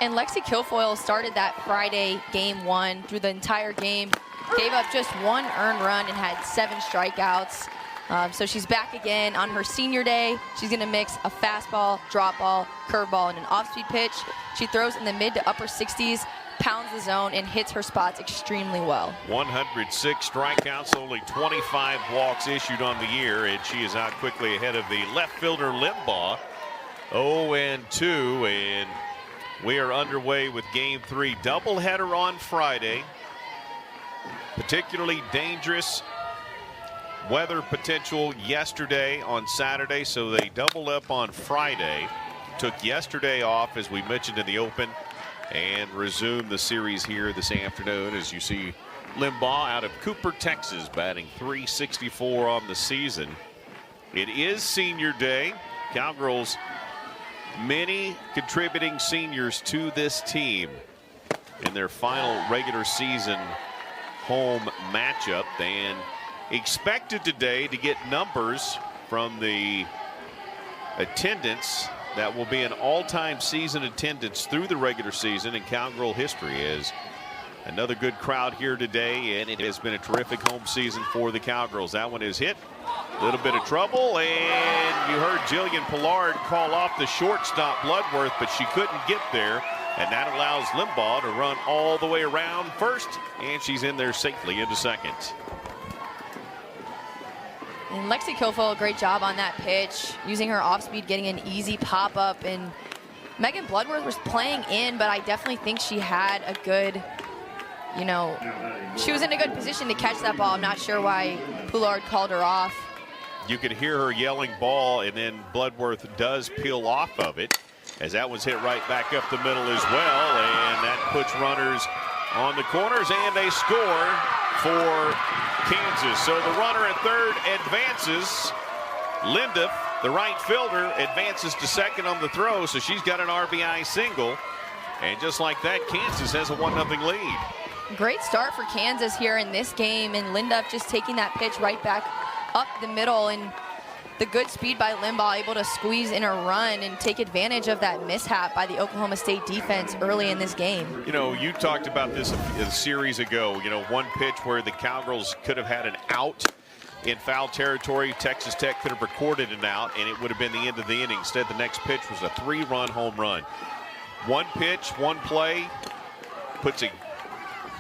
And Lexi Kilfoyle started that Friday game 1 through the entire game, gave up just 1 earned run and had 7 strikeouts. So she's back again on her senior day. She's going to mix a fastball, drop ball, curveball, and an off-speed pitch. She throws in the mid to upper 60s, pounds the zone, and hits her spots extremely well. 106 strikeouts, only 25 walks issued on the year, and she is out quickly ahead of the left fielder Limbaugh. 0-2, and we are underway with game 3. Doubleheader on Friday. Particularly dangerous weather potential yesterday on Saturday, so they doubled up on Friday. Took yesterday off, as we mentioned in the open, and resumed the series here this afternoon. As you see, Limbaugh out of Cooper, Texas, batting .364 on the season. It is senior day. Cowgirls, many contributing seniors to this team in their final regular season home matchup, and expected today to get numbers from the attendance that will be an all-time season attendance through the regular season in Cowgirl history. Is another good crowd here today, and it has been a terrific home season for the Cowgirls. That one is hit, a little bit of trouble, and you heard Jillian Pollard call off the shortstop Bloodworth, but she couldn't get there, and that allows Limbaugh to run all the way around first, and she's in there safely into second. And Lexi Kilfoyle, a great job on that pitch, using her off-speed, getting an easy pop-up. And Megan Bloodworth was playing in, but I definitely think she had a good, she was in a good position to catch that ball. I'm not sure why Pollard called her off. You could hear her yelling ball, and then Bloodworth does peel off of it, as that was hit right back up the middle as well, and that puts runners on the corners, and they score for Kansas. So the runner at third advances. Linda, the right fielder, advances to second on the throw, so she's got an RBI single. And just like that, Kansas has a 1-0 lead. Great start for Kansas here in this game, and Linda just taking that pitch right back up the middle, and the good speed by Limbaugh, able to squeeze in a run and take advantage of that mishap by the Oklahoma State defense early in this game. You talked about this a series ago. One pitch where the Cowgirls could have had an out in foul territory. Texas Tech could have recorded an out, and it would have been the end of the inning. Instead, the next pitch was a 3-run home run. One pitch, one play, puts a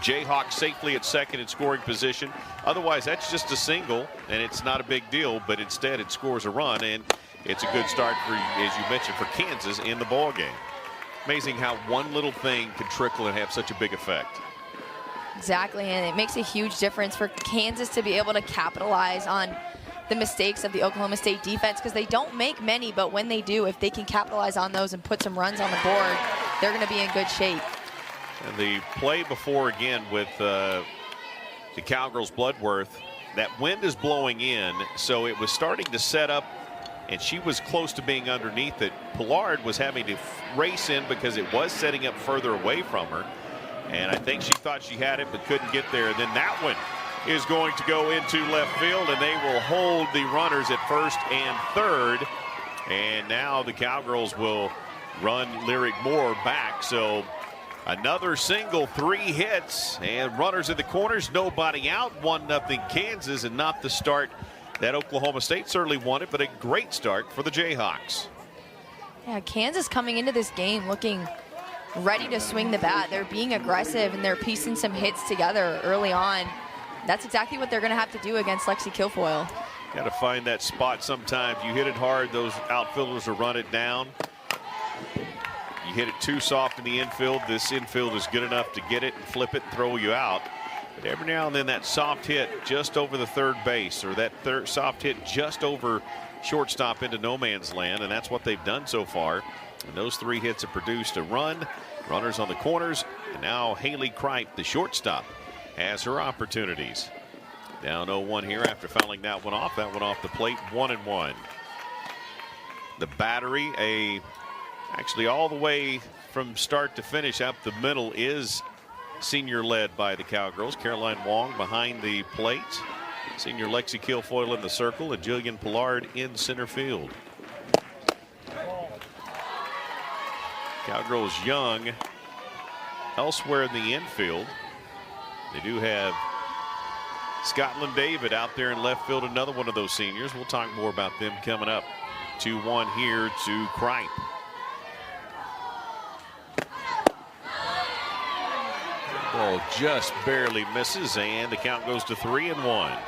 Jayhawk safely at second in scoring position. Otherwise, that's just a single, and it's not a big deal, but instead it scores a run, and it's a good start for, as you mentioned, for Kansas in the ball game. Amazing how one little thing can trickle and have such a big effect. Exactly, and it makes a huge difference for Kansas to be able to capitalize on the mistakes of the Oklahoma State defense, because they don't make many, but when they do, if they can capitalize on those and put some runs on the board, they're going to be in good shape. And the play before, again, with the Cowgirls Bloodworth, that wind is blowing in, so it was starting to set up, and she was close to being underneath it. Pollard was having to race in because it was setting up further away from her, and I think she thought she had it but couldn't get there. And then that one is going to go into left field, and they will hold the runners at first and third. And now the Cowgirls will run Lyric Moore back. So another single, 3 hits, and runners in the corners, nobody out. 1-0 Kansas, and not the start that Oklahoma State certainly wanted, but a great start for the Jayhawks. Yeah, Kansas coming into this game looking ready to swing the bat. They're being aggressive, and they're piecing some hits together early on. That's exactly what they're going to have to do against Lexi Kilfoyle. Got to find that spot sometimes. You hit it hard, those outfielders will run it down. You hit it too soft in the infield. This infield is good enough to get it and flip it and throw you out. But every now and then that soft hit just over the third base, or that soft hit just over shortstop into no man's land, and that's what they've done so far. And those 3 hits have produced a run, runners on the corners, and now Haley Kripe, the shortstop, has her opportunities. Down 0-1 here after fouling that one off. That one off the plate, 1-1. The battery, actually all the way from start to finish up the middle, is senior led by the Cowgirls. Caroline Wong behind the plate. Senior Lexi Kilfoyle in the circle, and Jillian Pollard in center field. Cowgirls young elsewhere in the infield. They do have Scotland David out there in left field, another one of those seniors. We'll talk more about them coming up. 2-1 here to Kripe. Ball just barely misses, and the count goes to 3-1.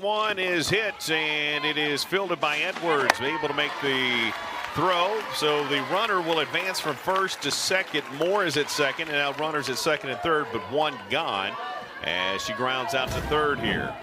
One is hit, and it is fielded by Edwards, able to make the throw. So the runner will advance from first to second. Moore is at second, and now runners at second and third, but one gone as she grounds out to third here.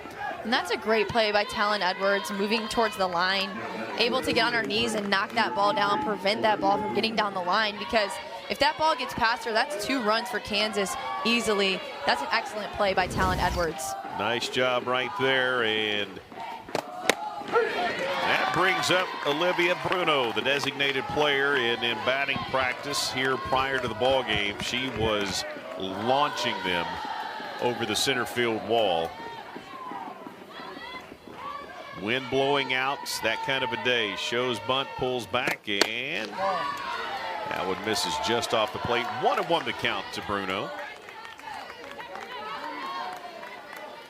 And that's a great play by Talon Edwards, moving towards the line, able to get on her knees and knock that ball down, prevent that ball from getting down the line, because if that ball gets past her, that's 2 runs for Kansas easily. That's an excellent play by Talon Edwards. Nice job right there, and that brings up Olivia Bruno, the designated player in batting practice here prior to the ball game. She was launching them over the center field wall. Wind blowing out, that kind of a day. Shows bunt, pulls back, and that one misses just off the plate. 1-1 to count to Bruno.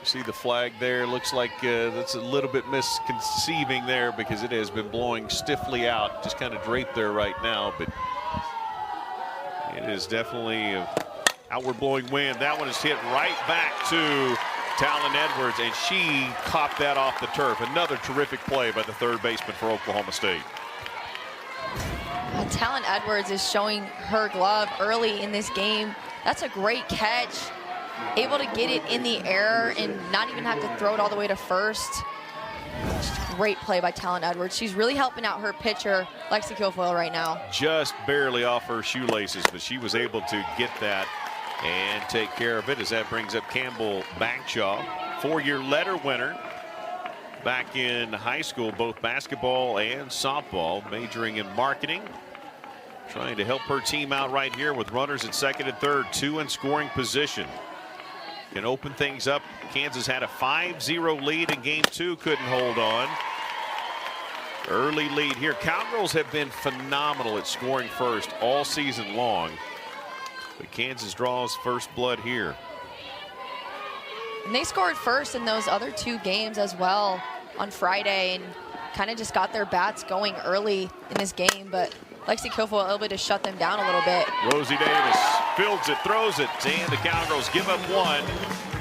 See the flag there. Looks like that's a little bit misconceiving there because it has been blowing stiffly out, just kind of draped there right now, but it is definitely an outward blowing wind. That one is hit right back to Talon Edwards, and she caught that off the turf. Another terrific play by the third baseman for Oklahoma State. Talon Edwards is showing her glove early in this game. That's a great catch. Able to get it in the air and not even have to throw it all the way to first. Great play by Talon Edwards. She's really helping out her pitcher, Lexi Kilfoyle, right now. Just barely off her shoelaces, but she was able to get that and take care of it, as that brings up Campbell Bagshaw, 4-year letter winner back in high school, both basketball and softball, majoring in marketing. Trying to help her team out right here with runners at second and third, 2 in scoring position. Can open things up. Kansas had a 5-0 lead in game 2, couldn't hold on. Early lead here. Cowgirls have been phenomenal at scoring first all season long, but Kansas draws first blood here. And they scored first in those other 2 games as well on Friday, and kind of just got their bats going early in this game, but Lexi Kilfoyle able to shut them down a little bit. Rosie Davis fields it, throws it, and the Cowgirls give up 1,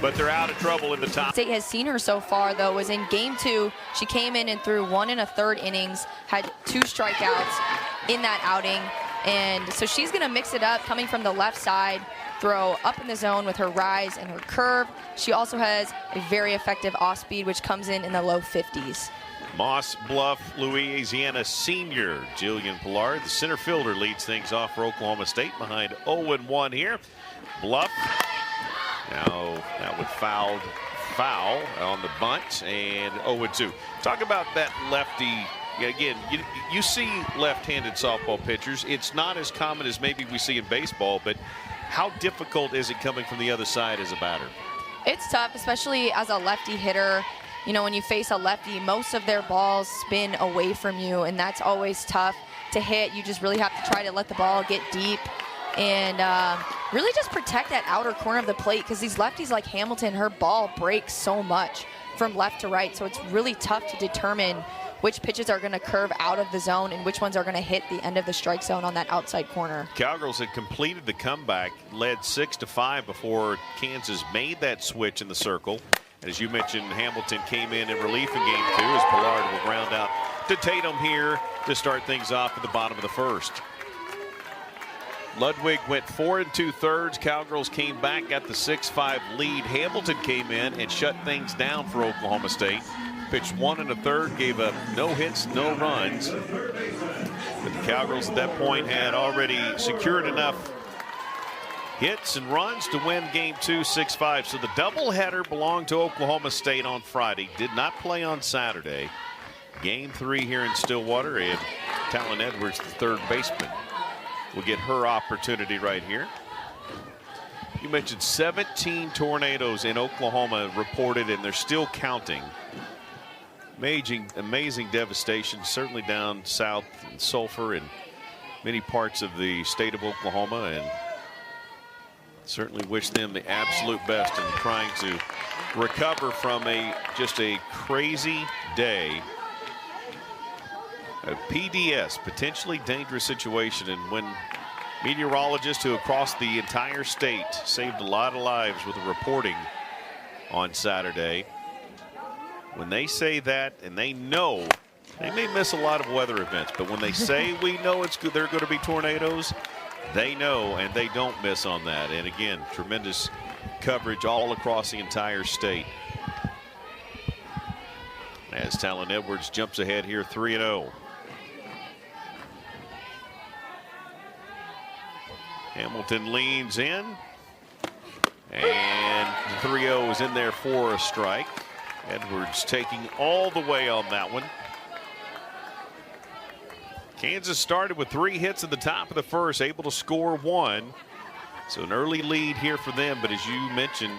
but they're out of trouble in the top. State has seen her so far, though, was in game 2. She came in and threw 1 1/3 innings, had 2 strikeouts in that outing. And so she's going to mix it up, coming from the left side, throw up in the zone with her rise and her curve. She also has a very effective off speed, which comes in the low 50s. Moss Bluff, Louisiana senior Jillian Pillard, the center fielder, leads things off for Oklahoma State behind 0-1 here. Bluff, now that would foul on the bunt, and 0-2. Talk about that lefty. Again, you see left-handed softball pitchers. It's not as common as maybe we see in baseball, but how difficult is it coming from the other side as a batter? It's tough, especially as a lefty hitter. You know, when you face a lefty, most of their balls spin away from you, and that's always tough to hit. You just really have to try to let the ball get deep and really just protect that outer corner of the plate, because these lefties like Hamilton, her ball breaks so much from left to right, so it's really tough to determine which pitches are going to curve out of the zone and which ones are going to hit the end of the strike zone on that outside corner. Cowgirls had completed the comeback, led 6-5 before Kansas made that switch in the circle. And as you mentioned, Hamilton came in relief in game 2 as Pillard will ground out to Tatum here to start things off at the bottom of the first. Ludwig went 4 2/3. Cowgirls came back, got the 6-5 lead. Hamilton came in and shut things down for Oklahoma State. Pitched 1 1/3, gave up no hits, no runs. But the Cowgirls at that point had already secured enough hits and runs to win game 2, 6-5. So the doubleheader belonged to Oklahoma State on Friday. Did not play on Saturday. Game 3 here in Stillwater, and Talon Edwards, the third baseman, will get her opportunity right here. You mentioned 17 tornadoes in Oklahoma reported, and they're still counting. Amazing devastation, certainly down south in Sulphur and many parts of the state of Oklahoma, and certainly wish them the absolute best in trying to recover from just a crazy day. A PDS, potentially dangerous situation, and when meteorologists who across the entire state saved a lot of lives with the reporting on Saturday, when they say that, and they know they may miss a lot of weather events, but when they say we know they're going to be tornadoes, they know, and they don't miss on that. And again, tremendous coverage all across the entire state. As Talon Edwards jumps ahead here 3-0. Hamilton leans in, and 3-0 is in there for a strike. Edwards taking all the way on that one. Kansas started with 3 hits at the top of the first, able to score 1. So an early lead here for them, but as you mentioned,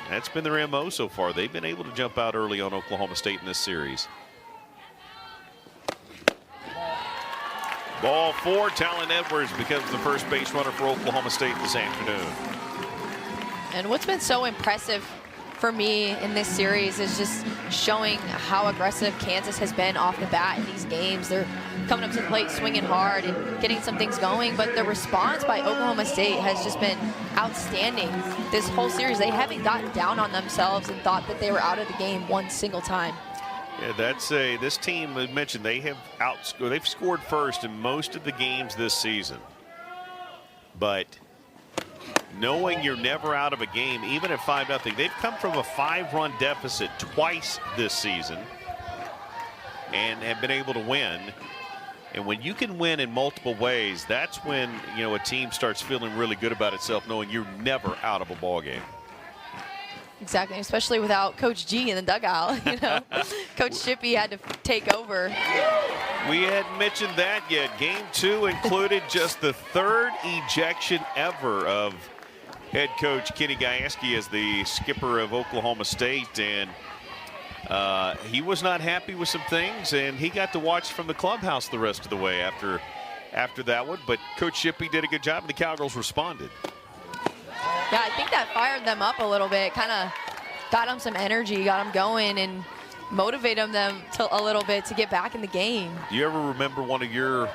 that's been their MO so far. They've been able to jump out early on Oklahoma State in this series. Ball 4, Talon Edwards becomes the first base runner for Oklahoma State this afternoon. And what's been so impressive for me in this series is just showing how aggressive Kansas has been off the bat in these games. They're coming up to the plate, swinging hard and getting some things going, but the response by Oklahoma State has just been outstanding this whole series. They haven't gotten down on themselves and thought that they were out of the game one single time. Yeah, this team, I mentioned, they've scored first in most of the games this season. But knowing you're never out of a game, even at 5-0, they've come from a 5-run deficit twice this season and have been able to win. And when you can win in multiple ways, that's when, you know, a team starts feeling really good about itself, knowing you're never out of a ball game. Exactly, especially without Coach G in the dugout. You know, Coach Shippey had to take over. We hadn't mentioned that yet. Game 2 included just the 3rd ejection ever of head coach Kenny Gajewski as the skipper of Oklahoma State, and he was not happy with some things, and he got to watch from the clubhouse the rest of the way after that one. But Coach Shippey did a good job, and the Cowgirls responded. Yeah, I think that fired them up a little bit, kind of got them some energy, got them going, and motivated them a little bit to get back in the game. Do you ever remember one of your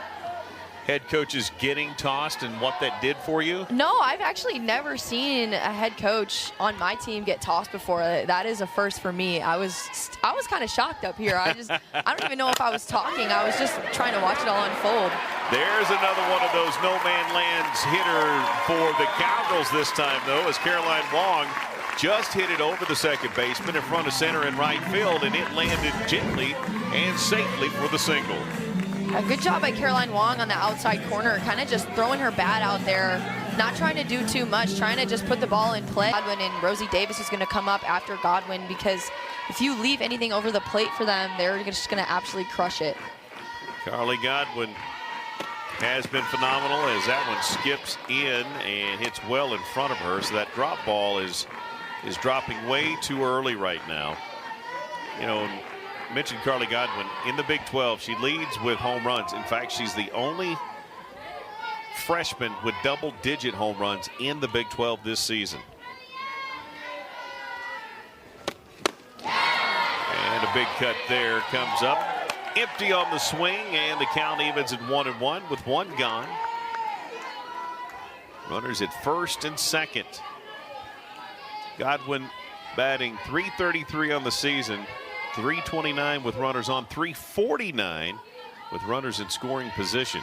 head coaches getting tossed and what that did for you? No, I've actually never seen a head coach on my team get tossed before. That is a first for me. I was kind of shocked up here. I don't even know if I was talking. I was just trying to watch it all unfold. There's another one of those no-man lands hitter for the Cowgirls this time, though, as Caroline Wong just hit it over the second baseman in front of center and right field, and it landed gently and safely for the single. A good job by Caroline Wong on the outside corner, kind of just throwing her bat out there, not trying to do too much, trying to just put the ball in play. Godwin and Rosie Davis is going to come up after Godwin, because if you leave anything over the plate for them, they're just going to absolutely crush it. Carly Godwin has been phenomenal as that one skips in and hits well in front of her. So that drop ball is dropping way too early right now. You know, mentioned Carly Godwin in the Big 12. She leads with home runs. In fact, she's the only freshman with double-digit home runs in the Big 12 this season. And a big cut there comes up. Empty on the swing, and the count evens at 1-1 with one gone. Runners at first and second. Godwin batting .333 on the season, .329 with runners on, .349 with runners in scoring position.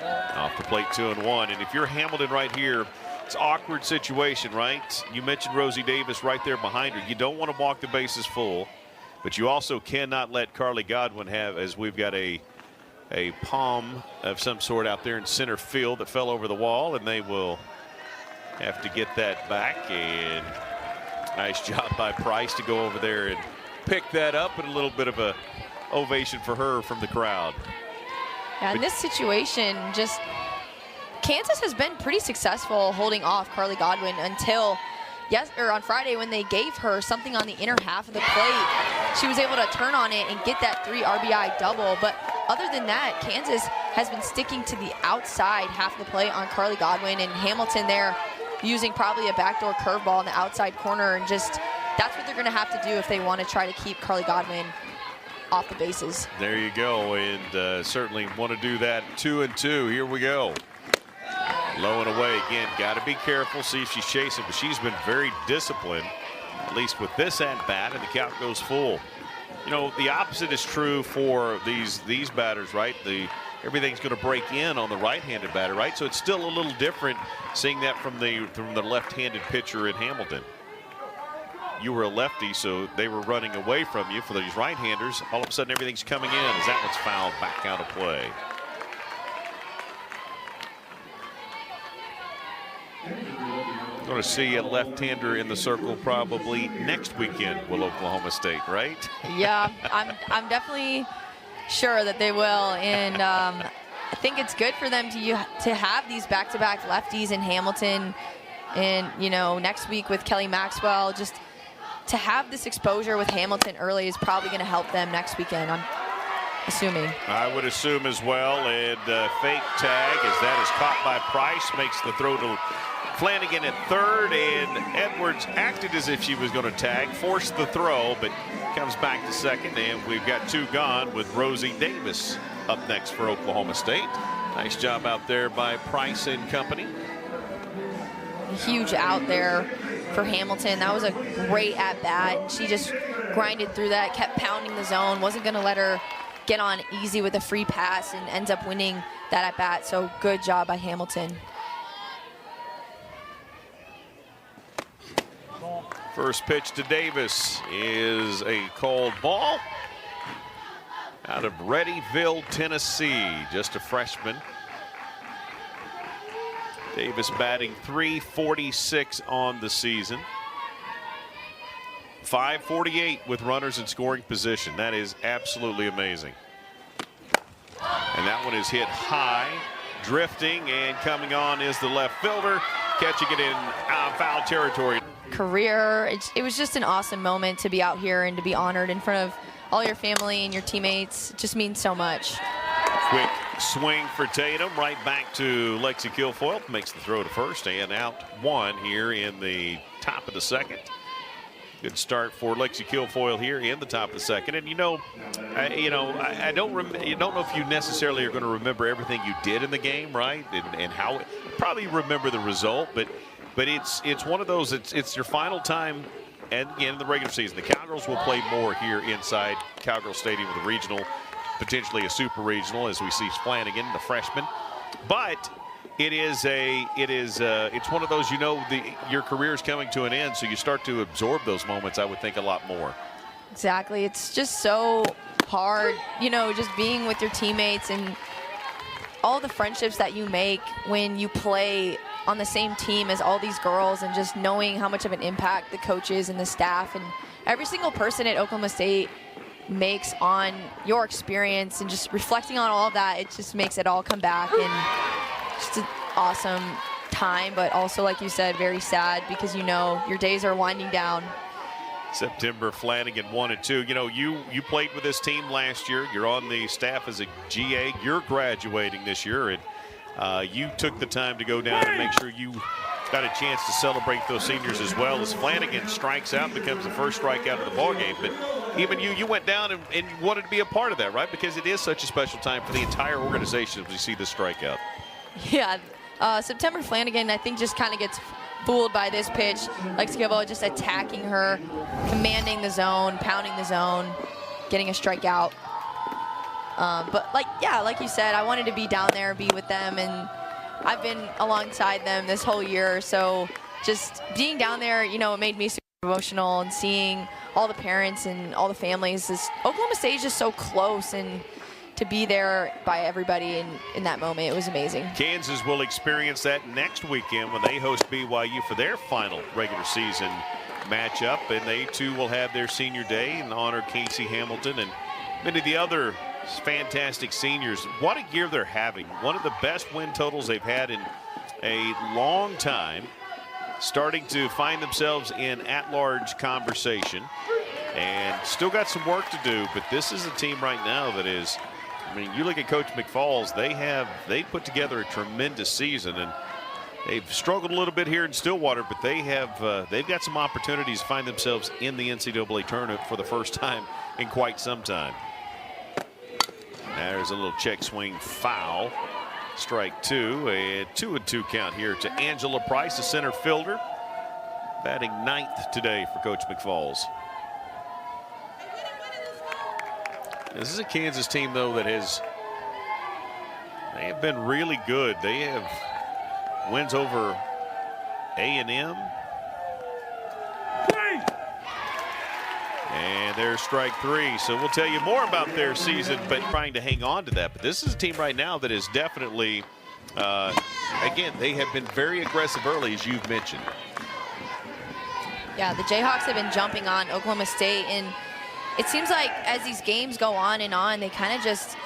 Off the plate, 2-1. And if you're Hamilton right here, it's an awkward situation, right? You mentioned Rosie Davis right there behind her. You don't want to walk the bases full, but you also cannot let Carly Godwin have, as we've got a palm of some sort out there in center field that fell over the wall, and they will have to get that back. And nice job by Price to go over there and pick that up, and a little bit of a ovation for her from the crowd. Yeah, in this situation, just Kansas has been pretty successful holding off Carly Godwin until on Friday when they gave her something on the inner half of the plate. She was able to turn on it and get that 3 RBI double. But other than that, Kansas has been sticking to the outside half of the plate on Carly Godwin, and Hamilton there using probably a backdoor curveball in the outside corner, and just that's what they're going to have to do if they want to try to keep Carly Godwin off the bases. There you go, and certainly want to do that. 2-2. Here we go. Low and away again. Got to be careful. See if she's chasing, but she's been very disciplined, at least with this at bat, and the count goes full. You know, the opposite is true for these batters, right? Everything's going to break in on the right-handed batter, right? So it's still a little different seeing that from the left-handed pitcher in Hamilton. You were a lefty, so they were running away from you. For these right-handers, all of a sudden everything's coming in as that one's fouled back out of play. Going to see a left-hander in the circle probably next weekend will Oklahoma State, right? Yeah, I'm definitely sure that they will, and I think it's good for them to have these back-to-back lefties in Hamilton, and you know, next week with Kelly Maxwell, just to have this exposure with Hamilton early is probably going to help them next weekend, I'm assuming. I would assume as well, and fake tag as that is caught by Price, makes the throw to Flanagan at third, and Edwards acted as if she was going to tag, forced the throw, but comes back to second, and we've got 2 gone with Rosie Davis up next for Oklahoma State. Nice job out there by Price and company. Huge out there for Hamilton. That was a great at-bat. She just grinded through that, kept pounding the zone, wasn't going to let her get on easy with a free pass, and ends up winning that at-bat. So good job by Hamilton. First pitch to Davis is a called ball out of Readyville, Tennessee. Just a freshman. Davis batting .346 on the season. .548 with runners in scoring position. That is absolutely amazing. And that one is hit high, drifting, and coming on is the left fielder, catching it in foul territory. Career, it was just an awesome moment to be out here and to be honored in front of all your family and your teammates. It just means so much. Quick swing for Tatum, right back to Lexi Kilfoyle, makes the throw to first, and out 1 here in the top of the second. Good start for Lexi Kilfoyle here in the top of the second. And you don't know if you necessarily are going to remember everything you did in the game, right? And how probably remember the result, but it's one of those. It's your final time, and again in the regular season, the Cowgirls will play more here inside Cowgirl Stadium with a regional, potentially a super regional, as we see Flanagan, the freshman. But it's one of those, your career is coming to an end, so you start to absorb those moments, I would think, a lot more. Exactly. It's just so hard, just being with your teammates and all the friendships that you make when you play on the same team as all these girls, and just knowing how much of an impact the coaches and the staff and every single person at Oklahoma State makes on your experience, and just reflecting on all of that, it just makes it all come back. And just an awesome time, but also, like you said, very sad because your days are winding down. September, Flanagan 1 and 2. You played with this team last year. You're on the staff as a GA. You're graduating this year, and you took the time to go down and make sure you got a chance to celebrate those seniors as well, as Flanagan strikes out and becomes the first strikeout of the ballgame. But even you went down and wanted to be a part of that, right? Because it is such a special time for the entire organization as we see this strikeout. Yeah, September Flanagan, I think, just kind of gets fooled by this pitch. Lexi Kilfoyle just attacking her, commanding the zone, pounding the zone, getting a strikeout. But like you said, I wanted to be down there and be with them, and I've been alongside them this whole year. So just being down there, it made me super emotional, and seeing all the parents and all the families. Oklahoma State is just so close, and to be there by everybody in that moment, it was amazing. Kansas will experience that next weekend when they host BYU for their final regular season matchup, and they too will have their senior day and honor Casey Hamilton and many of the other fantastic seniors. What a year they're having. One of the best win totals they've had in a long time. Starting to find themselves in at-large conversation. And still got some work to do, but this is a team right now that is, I mean, you look at Coach McFalls, they put together a tremendous season, and they've struggled a little bit here in Stillwater, but they've got some opportunities to find themselves in the NCAA tournament for the first time in quite some time. There's a little check swing foul. Strike two, a 2-2 count here to Angela Price, the center fielder, batting 9th today for Coach McFalls. This is a Kansas team, though, that they have been really good. They have wins over A&M. And there's strike three. So we'll tell you more about their season, but trying to hang on to that. But this is a team right now that is definitely, again, they have been very aggressive early, as you've mentioned. Yeah, the Jayhawks have been jumping on Oklahoma State, and it seems like as these games go on, they kind of just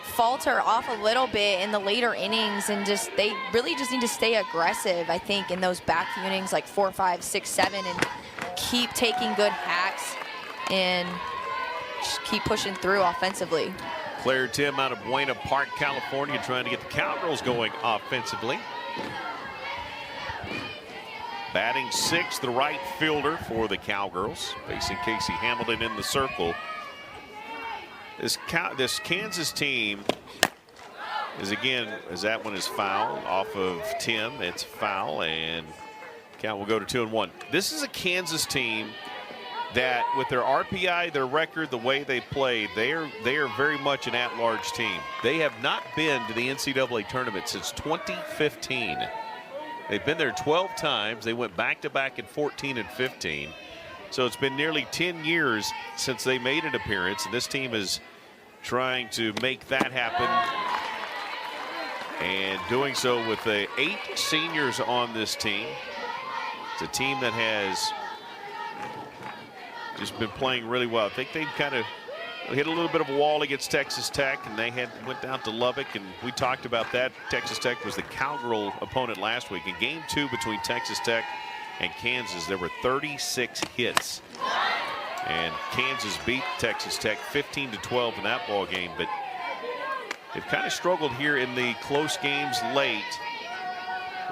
falter off a little bit in the later innings, and they really just need to stay aggressive, I think, in those back innings like 4, 5, 6, 7, and keep taking good hacks and just keep pushing through offensively. Claire Tim out of Buena Park, California, trying to get the Cowgirls going offensively. Batting 6th, the right fielder for the Cowgirls, facing Casey Hamilton in the circle. This Kansas team is, again, as that one is foul off of Tim. It's foul, and count will go to 2-1. This is a Kansas team that, with their RPI, their record, the way they play, they are very much an at-large team. They have not been to the NCAA tournament since 2015. They've been there 12 times. They went back-to-back in 14 and 15. So it's been nearly 10 years since they made an appearance, and this team is trying to make that happen, and doing so with 8 seniors on this team. It's a team that has just been playing really well. I think they've kind of hit a little bit of a wall against Texas Tech, and they went down to Lubbock, and we talked about that. Texas Tech was the Cowgirl opponent last week. In game 2 between Texas Tech and Kansas, there were 36 hits, and Kansas beat Texas Tech 15-12 in that ball game. But they've kind of struggled here in the close games late,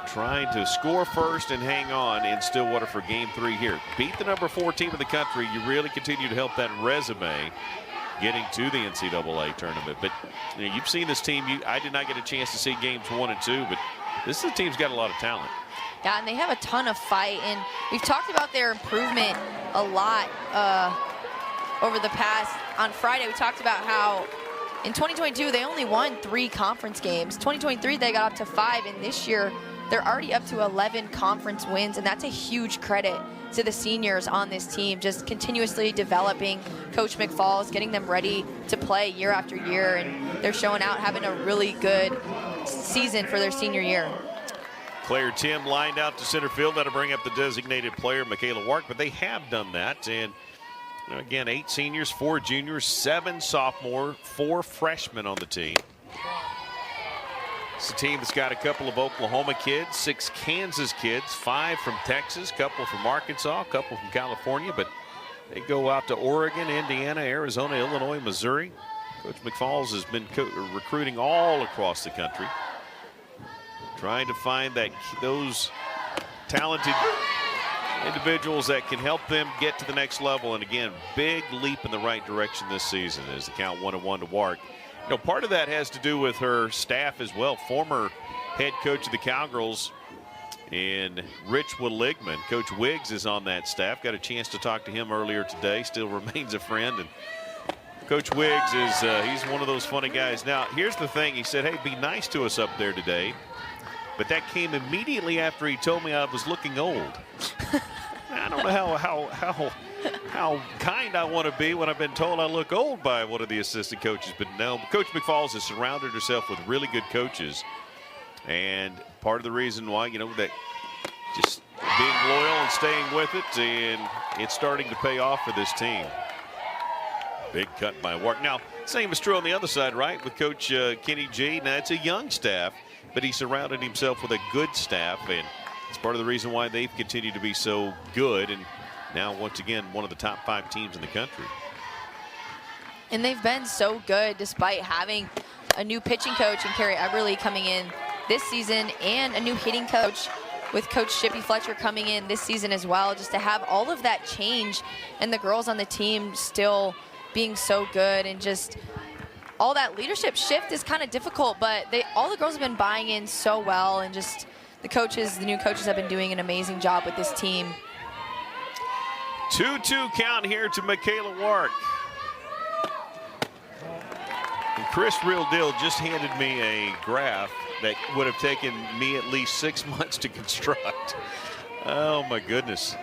trying to score first and hang on in Stillwater for game 3 here. Beat the number 4 team in the country. You really continue to help that resume getting to the NCAA tournament. But you've seen this team. I did not get a chance to see games 1 and 2, but this is a team's got a lot of talent. Yeah, and they have a ton of fight, and we've talked about their improvement a lot over the past. On Friday, we talked about how in 2022 they only won 3 conference games. 2023 they got up to 5, and this year they're already up to 11 conference wins, and that's a huge credit to the seniors on this team, just continuously developing Coach McFalls, getting them ready to play year after year, and they're showing out, having a really good season for their senior year. Claire Tim lined out to center field. That'll bring up the designated player, Michaela Wark, but they have done that. And again, 8 seniors, 4 juniors, 7 sophomore, 4 freshmen on the team. It's a team that's got a couple of Oklahoma kids, 6 Kansas kids, 5 from Texas, a couple from Arkansas, a couple from California, but they go out to Oregon, Indiana, Arizona, Illinois, Missouri. Coach McFalls has been recruiting all across the country, trying to find those talented individuals that can help them get to the next level. And again, big leap in the right direction this season as the count 1-1 to Wark. Part of that has to do with her staff as well. Former head coach of the Cowgirls in Rich Willigman. Coach Wiggs is on that staff. Got a chance to talk to him earlier today. Still remains a friend. And Coach Wiggs is he's one of those funny guys. Now, here's the thing. He said, hey, be nice to us up there today. But that came immediately after he told me I was looking old. I don't know how kind I want to be when I've been told I look old by one of the assistant coaches. But no, Coach McFalls has surrounded herself with really good coaches. And part of the reason why, that just being loyal and staying with it, and it's starting to pay off for this team. Big cut by Wark. Now, same is true on the other side, right, with Coach Kenny G. Now, it's a young staff, but he surrounded himself with a good staff, and it's part of the reason why they've continued to be so good, and now, once again, one of the top 5 teams in the country. And they've been so good despite having a new pitching coach and Carrie Eberly coming in this season, and a new hitting coach with Coach Shippy Fletcher coming in this season as well, just to have all of that change and the girls on the team still being so good, and just all that leadership shift is kind of difficult, but all the girls have been buying in so well, and just the new coaches have been doing an amazing job with this team. 2-2 count here to Michaela Wark. And Chris Real Deal just handed me a graph that would have taken me at least 6 months to construct. Oh my goodness.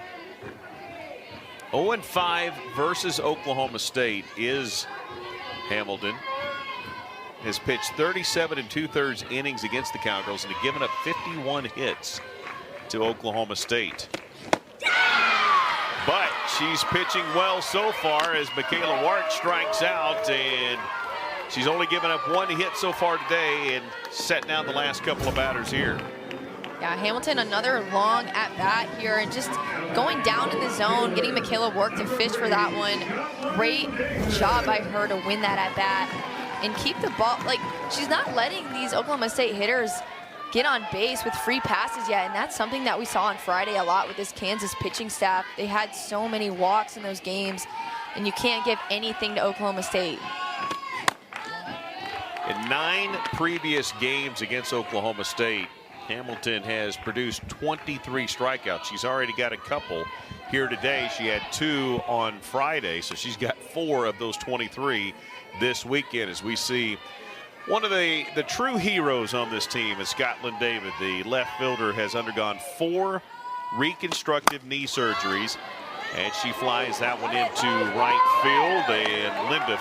0-5 versus Oklahoma State is Hamilton. Has pitched 37 2/3 innings against the Cowgirls and have given up 51 hits to Oklahoma State. But she's pitching well so far as Michaela Wark strikes out, and she's only given up 1 hit so far today and setting down the last couple of batters here. Yeah, Hamilton, another long at-bat here, and just going down in the zone, getting Michaela Wark to fish for that one. Great job by her to win that at-bat and keep the ball. Like, she's not letting these Oklahoma State hitters get on base with free passes yet, and that's something that we saw on Friday a lot with this Kansas pitching staff. They had so many walks in those games, and you can't give anything to Oklahoma State. In 9 previous games against Oklahoma State, Hamilton has produced 23 strikeouts. She's already got a couple here today. She had 2 on Friday, so she's got 4 of those 23 this weekend, as we see one of the true heroes on this team is Scotland David. The left fielder has undergone 4 reconstructive knee surgeries, and she flies that one into right field, and Linda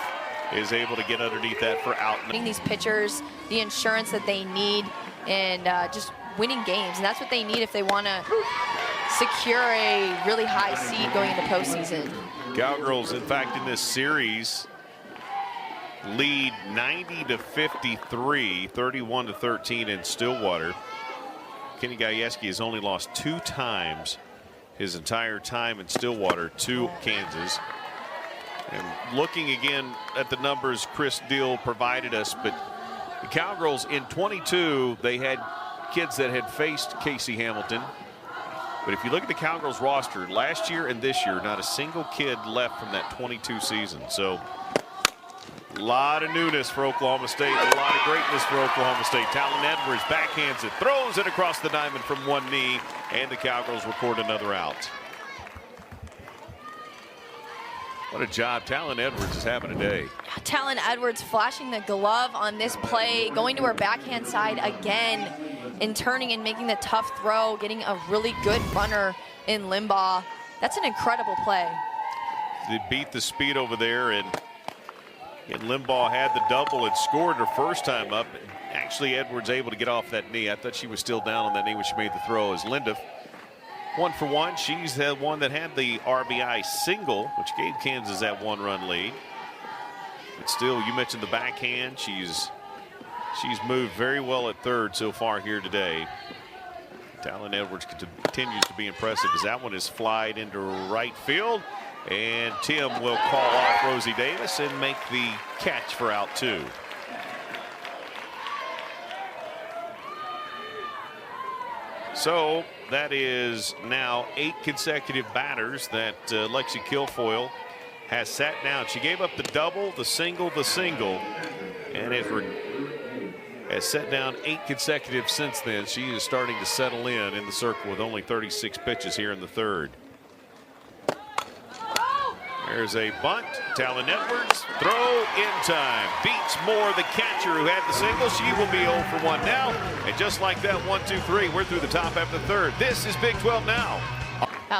is able to get underneath that for out. Getting these pitchers the insurance that they need, and just winning games, and that's what they need if they want to secure a really high seed going into postseason. Cowgirls, in fact, in this series, lead 90-53, 31-13 in Stillwater. Kenny Gajewski has only lost 2 times his entire time in Stillwater to Kansas. And looking again at the numbers Chris Deal provided us, but the Cowgirls in 22, they had kids that had faced Casey Hamilton. But if you look at the Cowgirls roster, last year and this year, not a single kid left from that 22 season. So a lot of newness for Oklahoma State, a lot of greatness for Oklahoma State. Talon Edwards backhands it, throws it across the diamond from one knee, and the Cowgirls record another out. What a job Talon Edwards is having today. Talon Edwards flashing the glove on this play, going to her backhand side again, and turning and making the tough throw, getting a really good runner in Limbaugh. That's an incredible play. They beat the speed over there, and Limbaugh had the double and scored her first time up. Actually, Edwards able to get off that knee. I thought she was still down on that knee when she made the throw. As Linda, 1 for 1. She's the one that had the RBI single, which gave Kansas that 1-run lead. But still, you mentioned the backhand. She's moved very well at third so far here today. Talon Edwards continues to be impressive as that one is flied into right field. And Tim will call off Rosie Davis and make the catch for out 2. So that is now 8 consecutive batters that Lexi Kilfoyle has sat down. She gave up the double, the single, and has set down 8 consecutive since then. She is starting to settle in the circle with only 36 pitches here in the 3rd. There's a bunt. Talon Edwards, throw in time. Beats Moore, the catcher who had the single. She will be 0 for 1 now. And just like that, 1, 2, 3, we're through the top half of the 3rd. This is Big 12 now.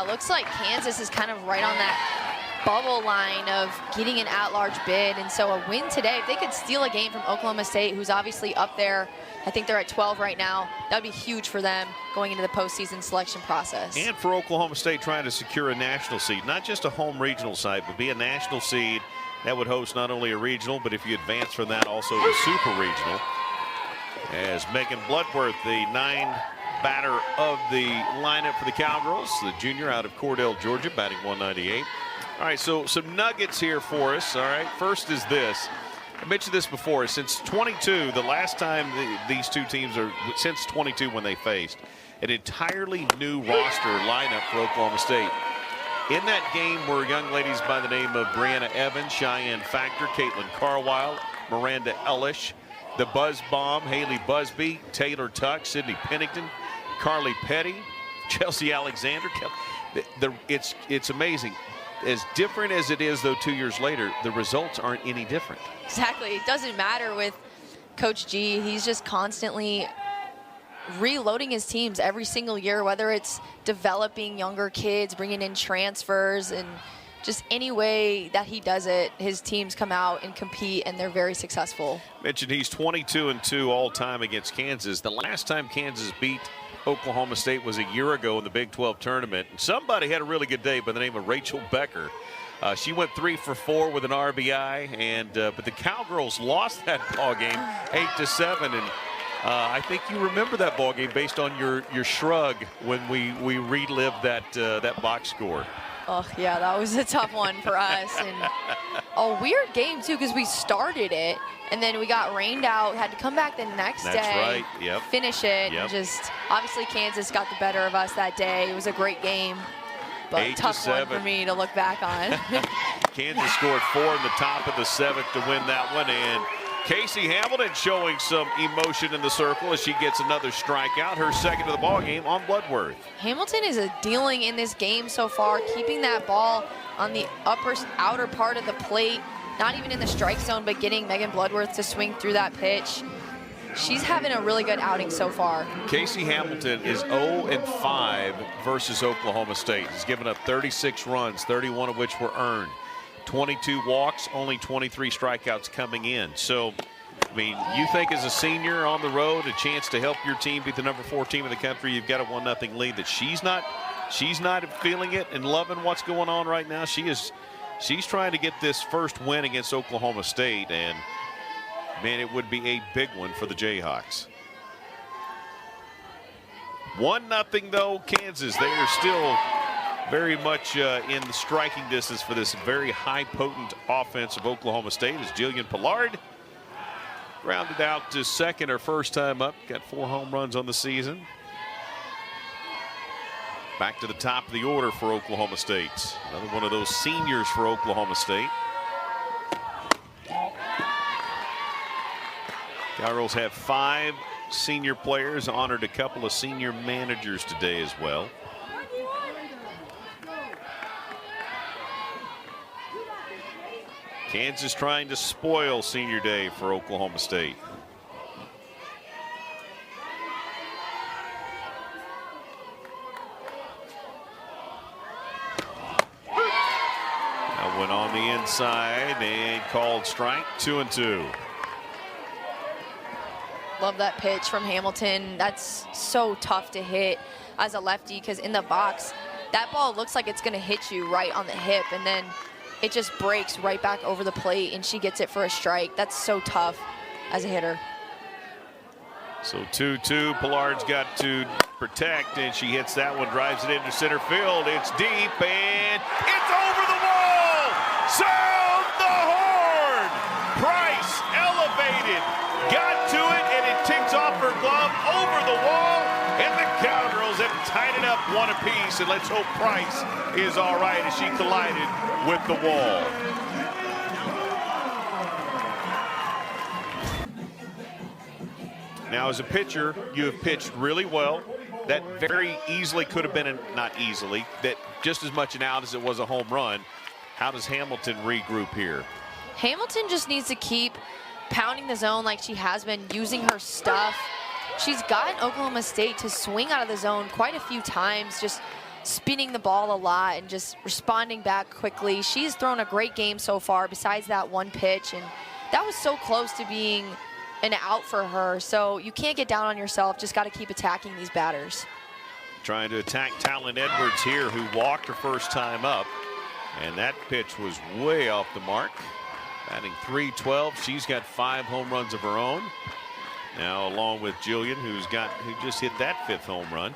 Looks like Kansas is kind of right on that bubble line of getting an at-large bid. And so a win today, if they could steal a game from Oklahoma State, who's obviously up there, I think they're at 12 right now, that would be huge for them going into the postseason selection process. And for Oklahoma State trying to secure a national seed, not just a home regional side, but be a national seed That would host not only a regional, but if you advance from that, also the super regional. As Megan Bloodworth, the 9 batter of the lineup for the Cowgirls, the junior out of Cordell, Georgia, batting 198. All right, so some nuggets here for us. All right, first is this. I mentioned this before. Since 22, the last time these two teams are, since 22 when they faced, an entirely new roster lineup for Oklahoma State. In that game were young ladies by the name of Brianna Evans, Cheyenne Factor, Caitlin Carwile, Miranda Ellish, the Buzz Bomb, Haley Busby, Taylor Tuck, Sydney Pennington, Carly Petty, Chelsea Alexander. It's amazing. As different as it is, though, 2 years later, the results aren't any different. Exactly. It doesn't matter with Coach G. He's just constantly reloading his teams every single year, whether it's developing younger kids, bringing in transfers, and just any way that he does it, his teams come out and compete, and they're very successful. Mentioned he's 22-2 all time against Kansas. The last time Kansas beat Oklahoma State was a year ago in the Big 12 tournament. Somebody had a really good day by the name of Rachel Becker. She went 3 for 4 with an RBI, and but the Cowgirls lost that ball game 8-7, and I think you remember that ball game based on your shrug when we relived that box score. Oh yeah, that was a tough one for us, and a weird game too because we started it and then we got rained out, had to come back the next day. That's right. Yep. Finish it. Yep. And just obviously Kansas got the better of us that day. It was a great game, but tough one for me to look back on. Kansas scored 4 in the top of the 7th to win that one, and Casey Hamilton showing some emotion in the circle as she gets another strikeout, her second of the ball game on Bloodworth. Hamilton is dealing in this game so far, keeping that ball on the outer part of the plate, not even in the strike zone, but getting Megan Bloodworth to swing through that pitch. She's having a really good outing so far. Casey Hamilton is 0-5 versus Oklahoma State. He's given up 36 runs, 31 of which were earned. 22 walks, only 23 strikeouts coming in. So, I mean, you think as a senior on the road, a chance to help your team beat the number 4 team in the country, you've got a 1-0 lead, that she's not feeling it and loving what's going on right now. She's trying to get this first win against Oklahoma State, and man, it would be a big one for the Jayhawks. 1-0 though, Kansas. They are still very much in the striking distance for this very high potent offense of Oklahoma State as Jillian Pillard grounded out to second, her first time up, got 4 home runs on the season. Back to the top of the order for Oklahoma State. Another one of those seniors for Oklahoma State. Cowgirls have 5 senior players, honored a couple of senior managers today as well. Kansas trying to spoil senior day for Oklahoma State. That went on the inside and called strike, 2-2. Love that pitch from Hamilton. That's so tough to hit as a lefty because in the box, that ball looks like it's going to hit you right on the hip, and then it just breaks right back over the plate, and she gets it for a strike. That's so tough as a hitter. So 2-2, Pillard's got to protect, and she hits that one, drives it into center field. It's deep, and it's over the wall! Sound the horn! Price elevated, got to it, and it ticks off her glove over the wall, and the Cowgirls have tied it up 1 apiece, and let's hope Price is all right as she collided with the wall. Now, as a pitcher, you have pitched really well. That very easily could have been, not easily, that just as much an out as it was a home run. How does Hamilton regroup here? Hamilton just needs to keep pounding the zone like she has been, using her stuff. She's gotten Oklahoma State to swing out of the zone quite a few times, just spinning the ball a lot and just responding back quickly. She's thrown a great game so far besides that one pitch, and that was so close to being an out for her. So you can't get down on yourself, just got to keep attacking these batters. Trying to attack Talon Edwards here, who walked her first time up, and that pitch was way off the mark. batting .312. She's got 5 home runs of her own. Now along with Jillian, who just hit that 5th home run.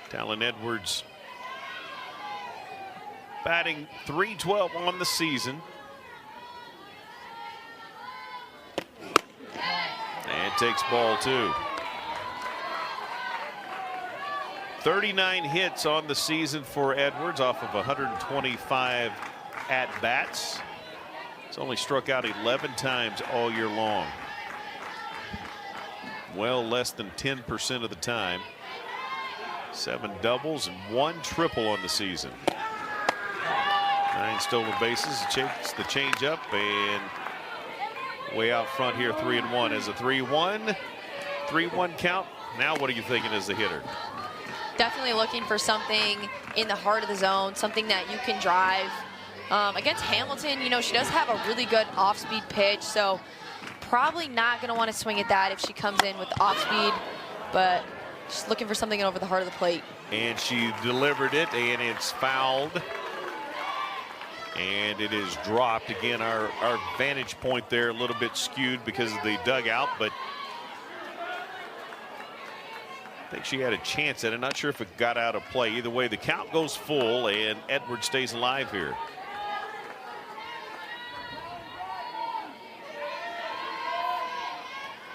Talon Edwards batting .312 on the season. And takes ball 2. 39 hits on the season for Edwards off of 125 at-bats. It's only struck out 11 times all year long. Well less than 10% of the time. 7 doubles and 1 triple on the season. 9 stolen bases. Chase the changeup and way out front here, 3-1 as a 3-1 count. Now what are you thinking as the hitter? Definitely looking for something in the heart of the zone, something that you can drive. Against Hamilton, you know, she does have a really good off-speed pitch, so probably not going to want to swing at that if she comes in with off-speed, but just looking for something over the heart of the plate. And she delivered it, and it's fouled. And it is dropped. Again, our vantage point there a little bit skewed because of the dugout, but I think she had a chance at it. Not sure if it got out of play. Either way, the count goes full, and Edwards stays alive here.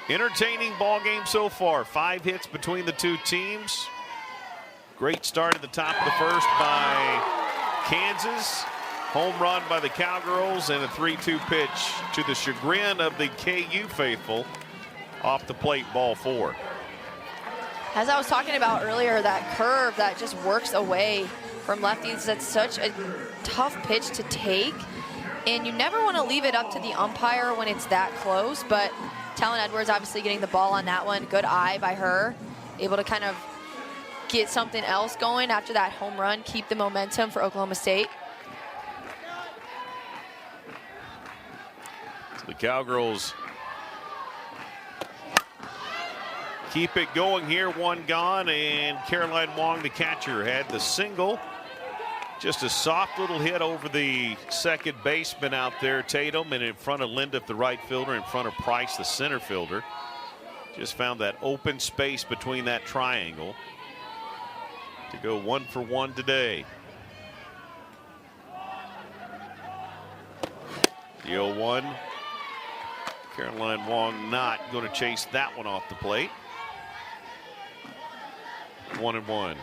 Entertaining ball game so far. 5 hits between the two teams. Great start at the top of the first by Kansas. Home run by the Cowgirls and a 3-2 pitch to the chagrin of the KU faithful. Off the plate, ball 4. As I was talking about earlier, that curve that just works away from lefties, that's such a tough pitch to take. And you never want to leave it up to the umpire when it's that close, but Talon Edwards obviously getting the ball on that one. Good eye by her. Able to kind of get something else going after that home run, keep the momentum for Oklahoma State. So the Cowgirls keep it going here. 1 gone, and Caroline Wong, the catcher, had the single. Just a soft little hit over the second baseman out there, Tatum, and in front of Linda, the right fielder, in front of Price, the center fielder. Just found that open space between that triangle to go 1 for 1 today. The 0-1. Caroline Wong not going to chase that one off the plate. 1-1.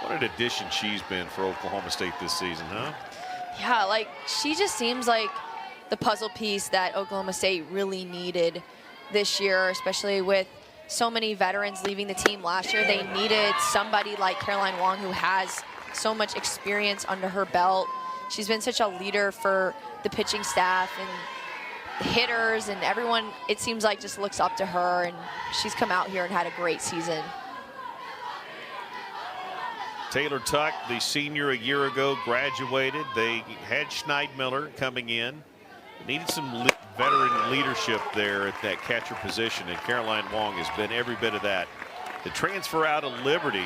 What an addition she's been for Oklahoma State this season, huh? Yeah, like she just seems like the puzzle piece that Oklahoma State really needed this year, especially with so many veterans leaving the team last year. They needed somebody like Caroline Wong who has so much experience under her belt. She's been such a leader for the pitching staff and the hitters, and everyone, it seems like, just looks up to her, and she's come out here and had a great season. Taylor Tuck, the senior a year ago, graduated. They had Schneidmiller coming in. Needed some veteran leadership there at that catcher position, and Caroline Wong has been every bit of that. The transfer out of Liberty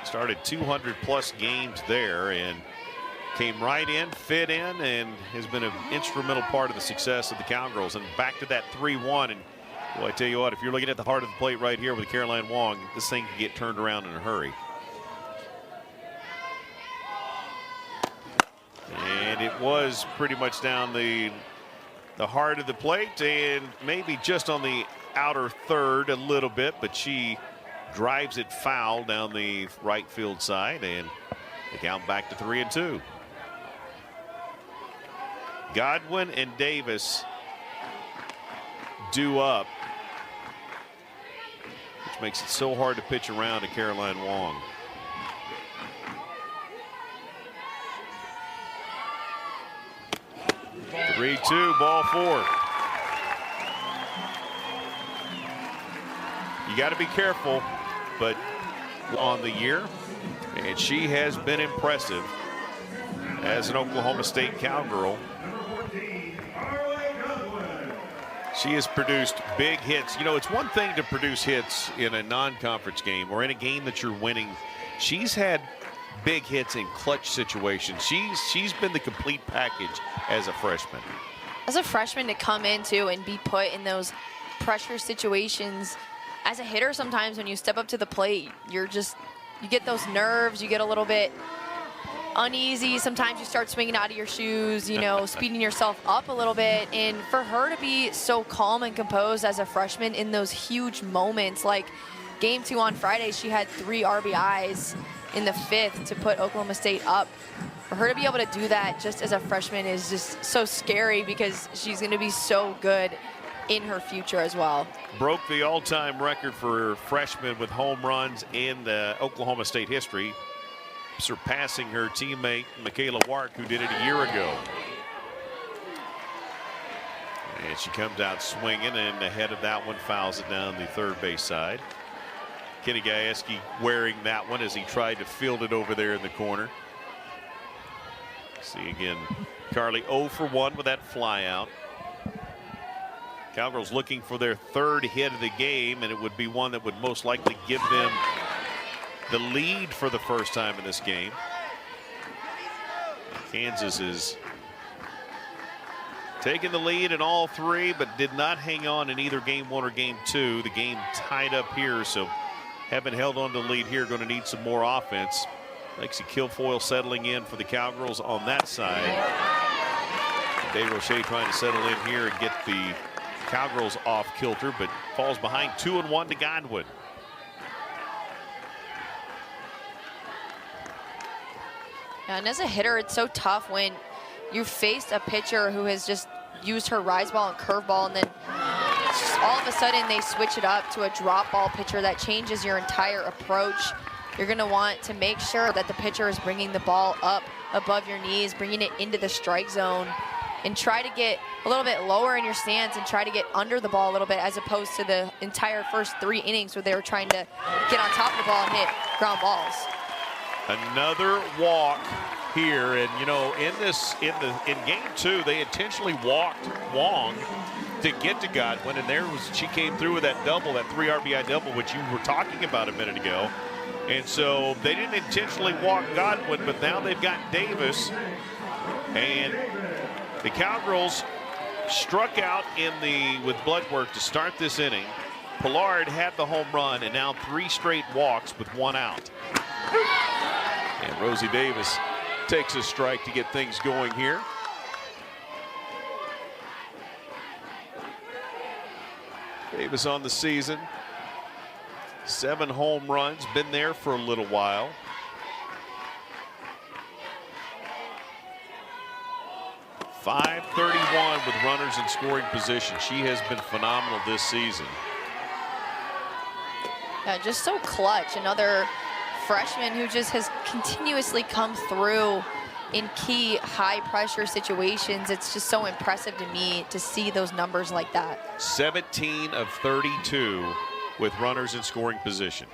started 200-plus games there and came right in, fit in, and has been an instrumental part of the success of the Cowgirls. And back to that 3-1, and boy, I tell you what, if you're looking at the heart of the plate right here with Caroline Wong, this thing can get turned around in a hurry. And it was pretty much down the heart of the plate and maybe just on the outer third a little bit, but she drives it foul down the right field side, and the count back to 3-2. Godwin and Davis due up, which makes it so hard to pitch around to Caroline Wong. (3-2), ball 4. You got to be careful, but on the year, and she has been impressive as an Oklahoma State Cowgirl. She has produced big hits. You know, it's one thing to produce hits in a non-conference game or in a game that you're winning. She's had big hits in clutch situations. She's been the complete package as a freshman. As a freshman, to come into and be put in those pressure situations, as a hitter, sometimes when you step up to the plate, you get those nerves, you get a little bit uneasy. Sometimes you start swinging out of your shoes, you know, speeding yourself up a little bit. And for her to be so calm and composed as a freshman in those huge moments, like game 2 on Friday, she had 3 RBIs in the 5th to put Oklahoma State up. For her to be able to do that just as a freshman is just so scary, because she's going to be so good in her future as well. Broke the all-time record for freshmen with home runs in the Oklahoma State history, surpassing her teammate Michaela Wark, who did it a year ago. And she comes out swinging, and ahead of that one, fouls it down the third base side. Kenny Gajewski wearing that one as he tried to field it over there in the corner. See again, Carly 0 for 1 with that fly out. Cowgirls looking for their 3rd hit of the game, and it would be one that would most likely give them the lead for the first time in this game. Kansas is taking the lead in all 3, but did not hang on in either game 1 or game 2. The game tied up here, so having held on to the lead here, going to need some more offense. Lexi Kilfoyle settling in for the Cowgirls on that side. Dave Roche trying to settle in here and get the Cowgirls off kilter, but falls behind 2-1 to Godwin. Yeah, and as a hitter, it's so tough when you faced a pitcher who has just used her rise ball and curve ball, and then just all of a sudden they switch it up to a drop ball pitcher. That changes your entire approach. You're going to want to make sure that the pitcher is bringing the ball up above your knees, bringing it into the strike zone, and try to get a little bit lower in your stance and try to get under the ball a little bit, as opposed to the entire first 3 innings where they were trying to get on top of the ball and hit ground balls. Another walk here, and you know, in game 2, they intentionally walked Wong to get to Godwin, and she came through with that double, that 3 RBI double, which you were talking about a minute ago. And so they didn't intentionally walk Godwin, but now they've got Davis, and the Cowgirls struck out with blood work to start this inning. Pollard had the home run, and now 3 straight walks with 1 out. And Rosie Davis takes a strike to get things going here. Davis on the season, 7 home runs, been there for a little while. .531 with runners in scoring position. She has been phenomenal this season. Yeah, just so clutch. Another freshman who just has continuously come through in key high pressure situations. It's just so impressive to me to see those numbers like that. 17 of 32 with runners in scoring position.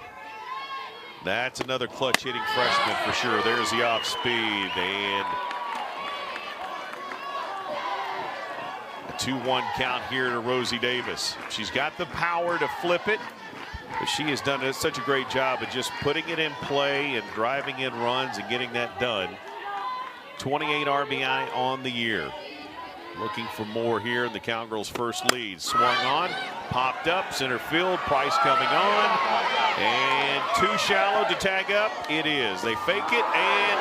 That's another clutch hitting freshman for sure. There's the off speed, and a 2-1 count here to Rosie Davis. She's got the power to flip it, but she has done such a great job of just putting it in play and driving in runs and getting that done. 28 RBI on the year. Looking for more here in the Cowgirls' first lead. Swung on, popped up, center field, Price coming on, and too shallow to tag up. It is. They fake it, and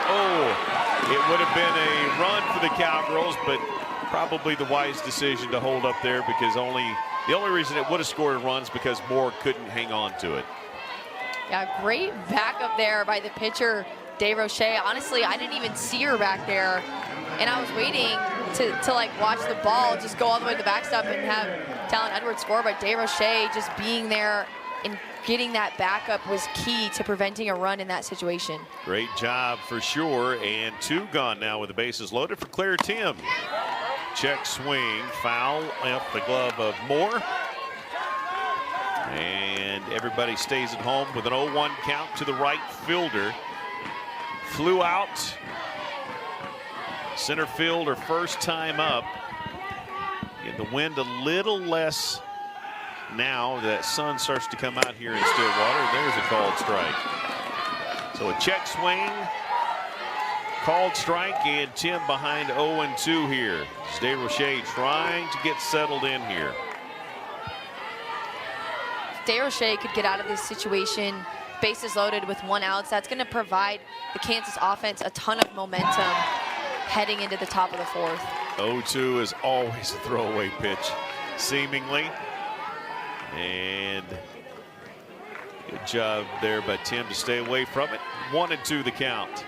it would have been a run for the Cowgirls, but probably the wise decision to hold up there, because the only reason it would have scored runs because Moore couldn't hang on to it. Yeah, great backup there by the pitcher, Dave Roche. Honestly, I didn't even see her back there, and I was waiting to like watch the ball just go all the way to the backstop and have Talon Edwards score, but Dave Roche just being there and getting that backup was key to preventing a run in that situation. Great job for sure, and 2 gone now with the bases loaded for Claire Tim. Check swing, foul off the glove of Moore. And everybody stays at home with an 0-1 count to the right fielder. Flew out. Center fielder first time up. In the wind a little less now. That sun starts to come out here in Stillwater. There's a called strike. So a check swing called strike, and Tim behind 0-2 here. DeRoche trying to get settled in here. DeRoche could get out of this situation, bases loaded with 1 out. That's going to provide the Kansas offense a ton of momentum heading into the top of the 4th. 0-2 is always a throwaway pitch, seemingly. And good job there by Tim to stay away from it. 1-2 the count.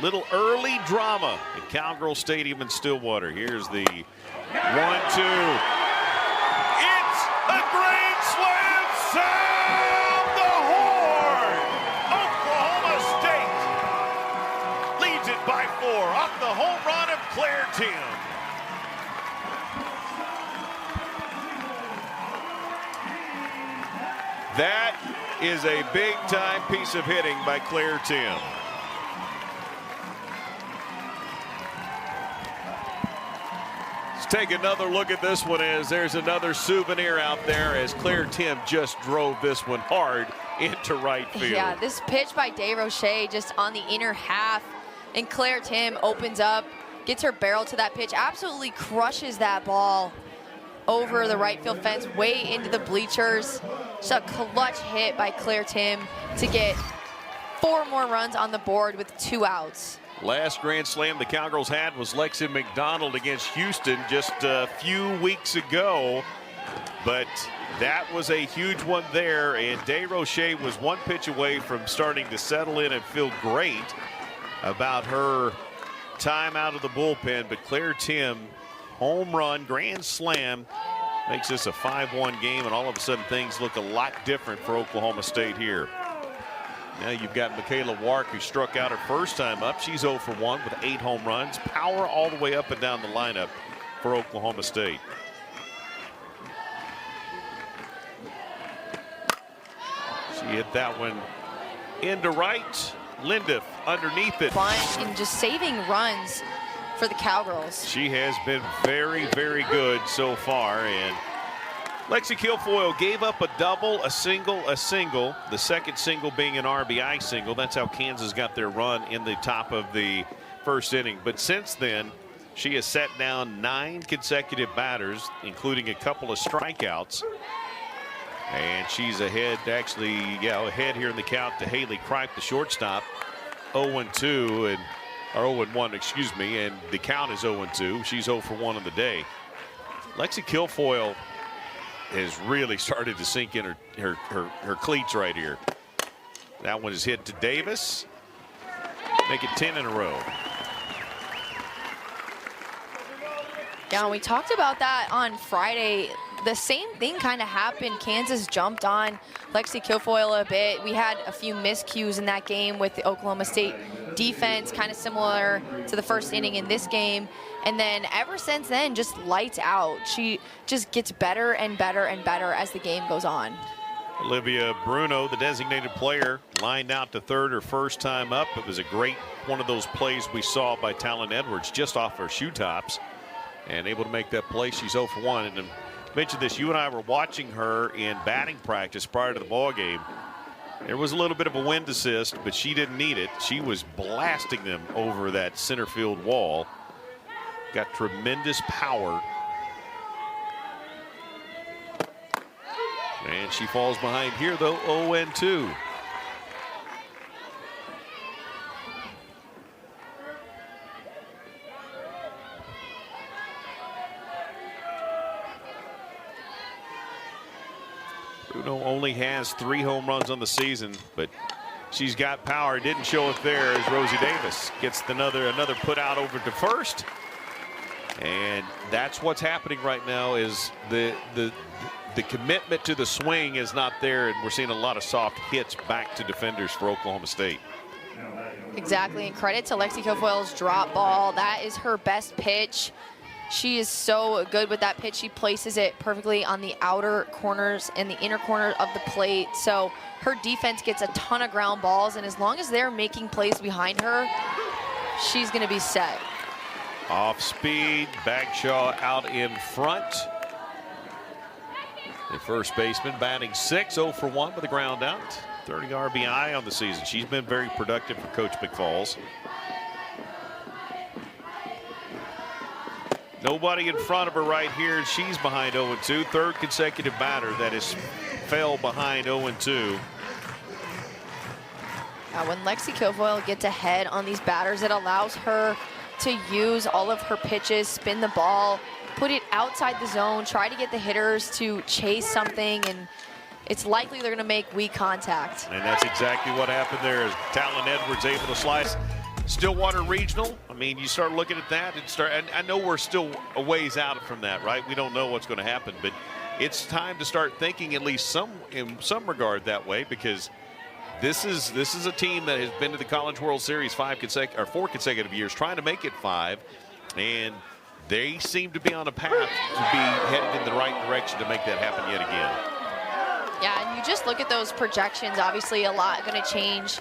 Little early drama at Cowgirl Stadium in Stillwater. Here's the 1-2. It's a grand slam. Sound the horn. Oklahoma State leads it by 4 off the home run of Claire Tim. That is a big-time piece of hitting by Claire Tim. Let's take another look at this one as there's another souvenir out there as Claire Tim just drove this one hard into right field. Yeah, this pitch by DeRoche just on the inner half, and Claire Tim opens up, gets her barrel to that pitch, absolutely crushes that ball over the right field fence, way into the bleachers. Just a clutch hit by Claire Tim to get 4 more runs on the board with 2 outs. Last grand slam the Cowgirls had was Lexi McDonald against Houston just a few weeks ago. But that was a huge one there, and DeRoche was 1 pitch away from starting to settle in and feel great about her time out of the bullpen. But Claire Tim, home run, grand slam, makes this a 5-1 game, and all of a sudden things look a lot different for Oklahoma State here. Now you've got Michaela Wark, who struck out her first time up. She's 0 for 1 with 8 home runs. Power all the way up and down the lineup for Oklahoma State. She hit that one into right. Lindiff underneath it. And just saving runs for the Cowgirls. She has been very, very good so far. And Lexi Kilfoyle gave up a double, a single, the second single being an RBI single. That's how Kansas got their run in the top of the first inning. But since then, she has set down 9 consecutive batters, including a couple of strikeouts. And she's ahead, actually, ahead here in the count to Haley Kripe, the shortstop. 0-2, or 0-1, excuse me, and the count is 0-2. She's 0 for 1 on the day. Lexi Kilfoyle has really started to sink in her cleats right here. That one is hit to Davis. Make it 10 in a row. Yeah, we talked about that on Friday. The same thing kind of happened. Kansas jumped on Lexi Kilfoyle a bit. We had a few miscues in that game with the Oklahoma State defense, kind of similar to the first inning in this game. And then ever since then, just lights out. She just gets better and better and better as the game goes on. Olivia Bruno, the designated player, lined out to third her first time up. It was a great one of those plays we saw by Talon Edwards just off her shoe tops and able to make that play. She's 0 for 1. And mentioned this, you and I were watching her in batting practice prior to the ball game. There was a little bit of a wind assist, but she didn't need it. She was blasting them over that center field wall. Got tremendous power. And she falls behind here, though, 0-2. Bruno only has 3 home runs on the season, but she's got power. Didn't show it there as Rosie Davis gets another put out over to first. And that's what's happening right now is the commitment to the swing is not there, and we're seeing a lot of soft hits back to defenders for Oklahoma State. Exactly, and credit to Lexi Kilfoyle's drop ball. That is her best pitch. She is so good with that pitch. She places it perfectly on the outer corners and the inner corner of the plate. So her defense gets a ton of ground balls, and as long as they're making plays behind her, she's going to be set. Off speed, Bagshaw out in front. The first baseman batting 6, 0 for 1 with a ground out. 30 RBI on the season. She's been very productive for Coach McFalls. Nobody in front of her right here, and she's behind 0-2. Third consecutive batter that has fell behind 0-2. When Lexi Kilfoyle gets ahead on these batters, it allows her to use all of her pitches, spin the ball, put it outside the zone, try to get the hitters to chase something, and it's likely they're going to make weak contact. And that's exactly what happened there as Talon Edwards able to slice. Stillwater Regional, I mean, you start looking at that and I know we're still a ways out from that, right? We don't know what's going to happen, but it's time to start thinking at least in some regard that way, because this is a team that has been to the College World Series 4 consecutive years, trying to make it 5, and they seem to be on a path to be headed in the right direction to make that happen yet again. Yeah, and you just look at those projections. Obviously, a lot going to change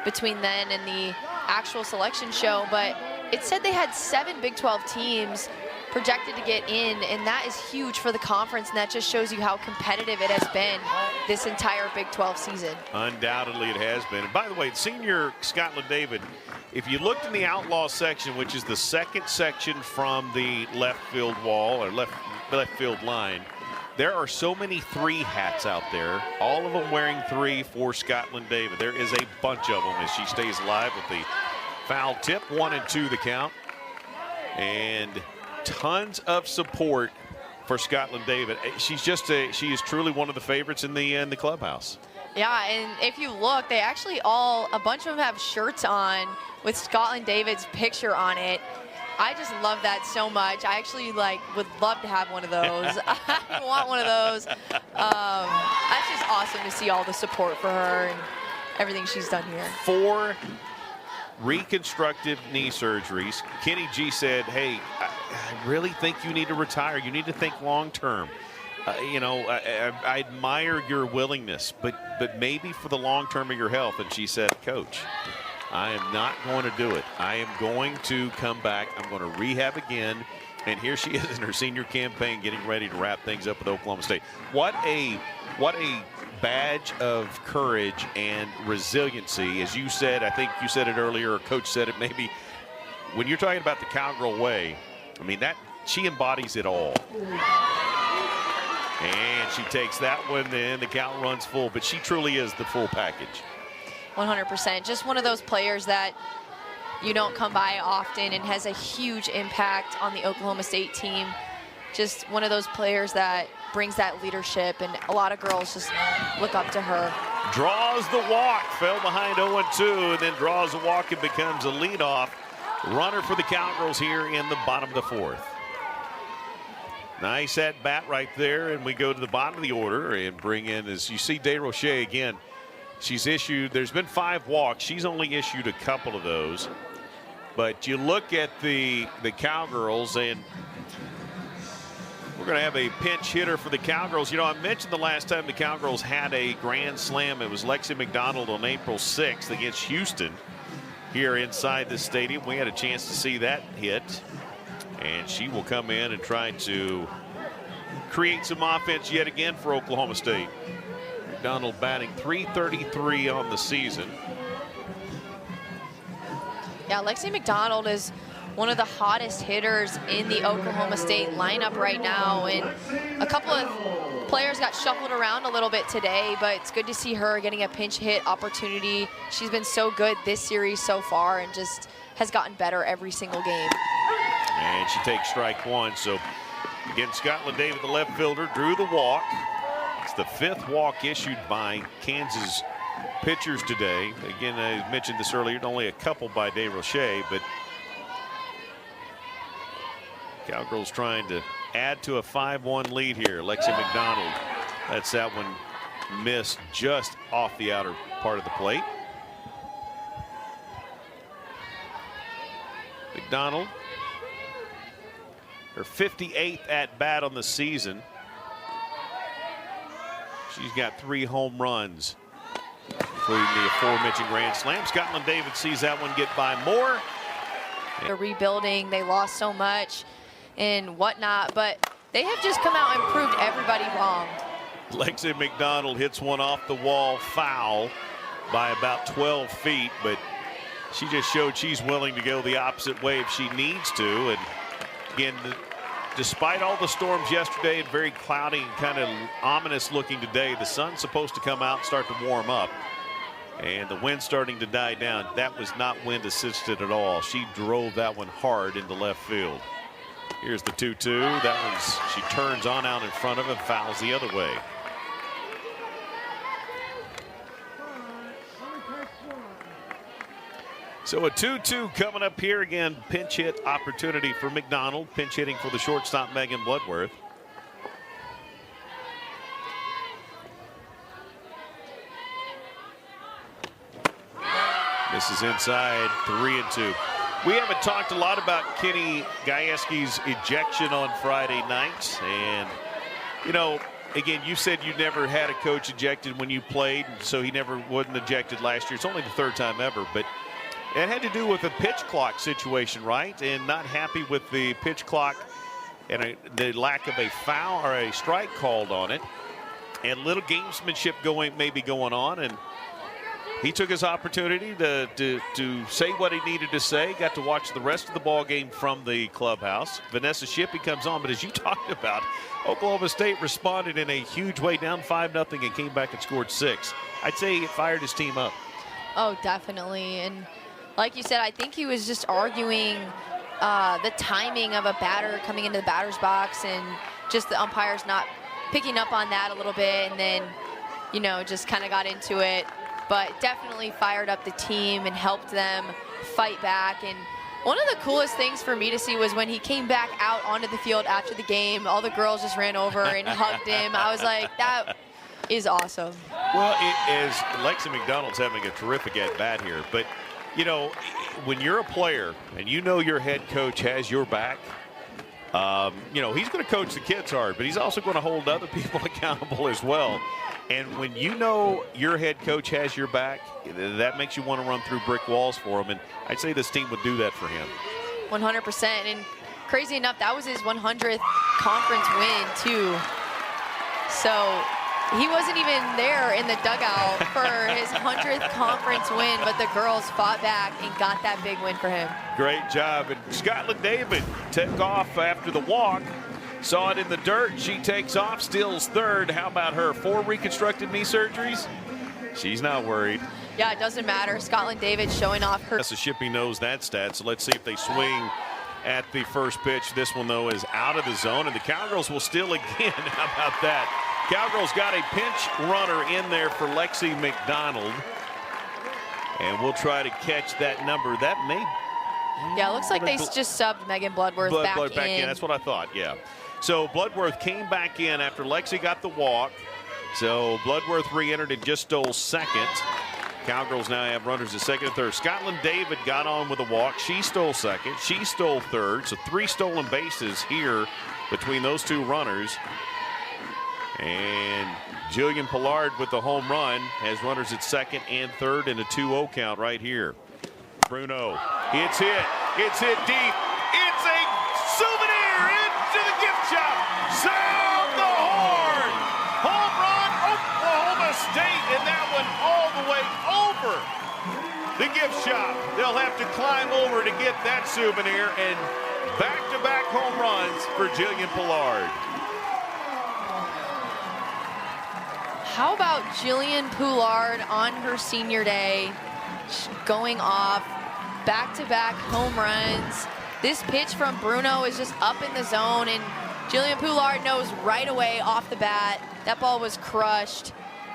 between then and the actual selection show, but it said they had 7 Big 12 teams projected to get in, and that is huge for the conference, and that just shows you how competitive it has been this entire Big 12 season. Undoubtedly it has been. And by the way, senior Scotland David, if you looked in the outlaw section, which is the second section from the left field wall or left field line, there are so many 3 hats out there, all of them wearing 3 for Scotland David. There is a bunch of them as she stays alive with the foul tip. 1-2 the count. And tons of support for Scotland David. She is truly one of the favorites in the clubhouse. Yeah, and if you look, they actually a bunch of them have shirts on with Scotland David's picture on it. I just love that so much. I actually would love to have one of those. I want one of those. That's just awesome to see all the support for her and everything she's done here. 4 reconstructive knee surgeries. Kenny G said, hey, I really think you need to retire. You need to think long term. I admire your willingness, but maybe for the long term of your health. And she said, Coach, I am not going to do it. I am going to come back. I'm going to rehab again. And here she is in her senior campaign getting ready to wrap things up with Oklahoma State. What a badge of courage and resiliency. As you said, I think you said it earlier, or Coach said it maybe, when you're talking about the Cowgirl way, I mean, that she embodies it all. And she takes that one, and the count runs full, but she truly is the full package. 100%. Just one of those players that you don't come by often and has a huge impact on the Oklahoma State team. Just one of those players that brings that leadership, and a lot of girls just look up to her. Draws the walk, fell behind 0-2, and then draws the walk and becomes a leadoff runner for the Cowgirls here in the bottom of the 4th. Nice at bat right there, and we go to the bottom of the order and bring in, as you see, DeRoche again. There's been 5 walks. She's only issued a couple of those. But you look at the Cowgirls, and we're going to have a pinch hitter for the Cowgirls. You know, I mentioned the last time the Cowgirls had a grand slam. It was Lexi McDonald on April 6th against Houston here inside the stadium. We had a chance to see that hit. And she will come in and try to create some offense yet again for Oklahoma State. McDonald batting .333 on the season. Yeah, Lexi McDonald is one of the hottest hitters in the Oklahoma State lineup right now. And a couple of players got shuffled around a little bit today, but it's good to see her getting a pinch hit opportunity. She's been so good this series so far and just has gotten better every single game. And she takes strike 1. So again, Scotland David, the left fielder, drew the walk. It's the 5th walk issued by Kansas pitchers today. Again, I mentioned this earlier, only a couple by DeRoche, but Cowgirls trying to add to a 5-1 lead here. Lexi McDonald, that's that one missed just off the outer part of the plate. McDonald, her 58th at bat on the season. She's got 3 home runs, including the aforementioned grand slam. Scotland David sees that one get by more. They're rebuilding. They lost so much and whatnot, but they have just come out and proved everybody wrong. Lexi McDonald hits one off the wall, foul by about 12 feet, but she just showed she's willing to go the opposite way if she needs to. And again, despite all the storms yesterday and very cloudy and kind of ominous looking today, the sun's supposed to come out and start to warm up. And the wind's starting to die down. That was not wind assisted at all. She drove that one hard into left field. Here's the 2-2. That was, she turns on out in front of him, fouls the other way. So a 2-2 coming up here. Again, pinch hit opportunity for McDonald. Pinch hitting for the shortstop, Megan Bloodworth. This is inside, 3-2. We haven't talked a lot about Kenny Gajewski's ejection on Friday night. And, you know, again, you said you never had a coach ejected when you played, so he never wasn't ejected last year. It's only the third time ever, but it had to do with a pitch clock situation, right? And not happy with the pitch clock and the lack of a foul or a strike called on it. And little gamesmanship maybe going on. And he took his opportunity to say what he needed to say. Got to watch the rest of the ball game from the clubhouse. Vanessa Shippey comes on, but as you talked about, Oklahoma State responded in a huge way, down 5-0, and came back and scored 6. I'd say it fired his team up. Oh, definitely. And like you said, I think he was just arguing the timing of a batter coming into the batter's box and just the umpires not picking up on that a little bit, and then, you know, just kind of got into it. But definitely fired up the team and helped them fight back. And one of the coolest things for me to see was when he came back out onto the field after the game, all the girls just ran over and hugged him. I was like, that is awesome. Well, it is. Lexi McDonald's having a terrific at-bat here. But, you know, when you're a player and you know your head coach has your back, you know, he's going to coach the kids hard, but he's also going to hold other people accountable as well. And when you know your head coach has your back, that makes you want to run through brick walls for him. And I'd say this team would do that for him. 100%. And crazy enough, that was his 100th conference win, too. So he wasn't even there in the dugout for his 100th conference win, but the girls fought back and got that big win for him. Great job. And Scotland David took off after the walk. Saw it in the dirt. She takes off, steals third. How about her? 4 reconstructed knee surgeries? She's not worried. Yeah, it doesn't matter. Scotland David showing off her. Shippey knows that stat, so let's see if they swing at the first pitch. This one, though, is out of the zone, and the Cowgirls will steal again. How about that? Cowgirls got a pinch runner in there for Lexi McDonald, and we'll try to catch that number. That may... Yeah, it looks like they just subbed Megan Bloodworth back in. That's what I thought, yeah. So Bloodworth came back in after Lexi got the walk. So Bloodworth re-entered and just stole second. Cowgirls now have runners at second and third. Scotland David got on with a walk. She stole second. She stole third. So 3 stolen bases here between those 2 runners. And Jillian Pollard with the home run has runners at second and third in a 2-0 count right here. Bruno, it's hit. It's hit deep. It's a souvenir into the gift shop. Sound the horn. Home run, Oklahoma State, and that one all the way over the gift shop. They'll have to climb over to get that souvenir, and back-to-back home runs for Jillian Pollard. How about Jillian Pollard on her senior day, going off, back-to-back home runs. This pitch from Bruno is just up in the zone, and Jillian Pollard knows right away off the bat that ball was crushed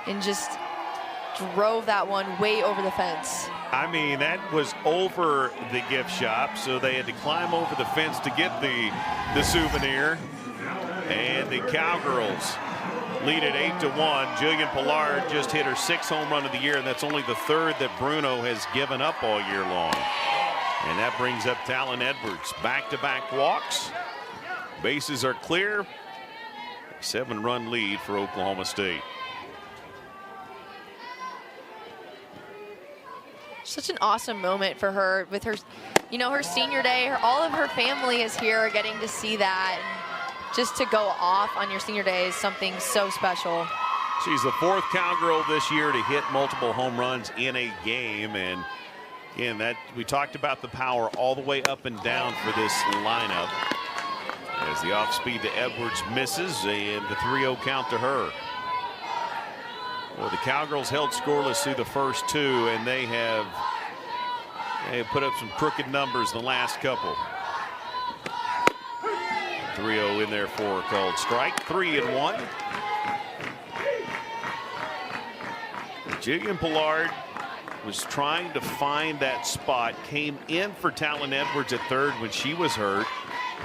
and just drove that one way over the fence. I mean, that was over the gift shop, so they had to climb over the fence to get the souvenir. And the Cowgirls lead at 8-1. Jillian Pollard just hit her 6th home run of the year, and that's only the 3rd that Bruno has given up all year long. And that brings up Talon Edwards. Back-to-back walks. Bases are clear. 7-run lead for Oklahoma State. Such an awesome moment for her with her, you know, her senior day. All of her family is here getting to see that. And just to go off on your senior day is something so special. She's the 4th Cowgirl this year to hit multiple home runs in a game. And again, that we talked about the power all the way up and down for this lineup. As the off speed to Edwards misses, and the 3-0 count to her. Well, the Cowgirls held scoreless through the first 2, and they have put up some crooked numbers in the last couple. 3-0 in there for a called strike. 3-1. Jillian Pollard was trying to find that spot, came in for Talon Edwards at third when she was hurt,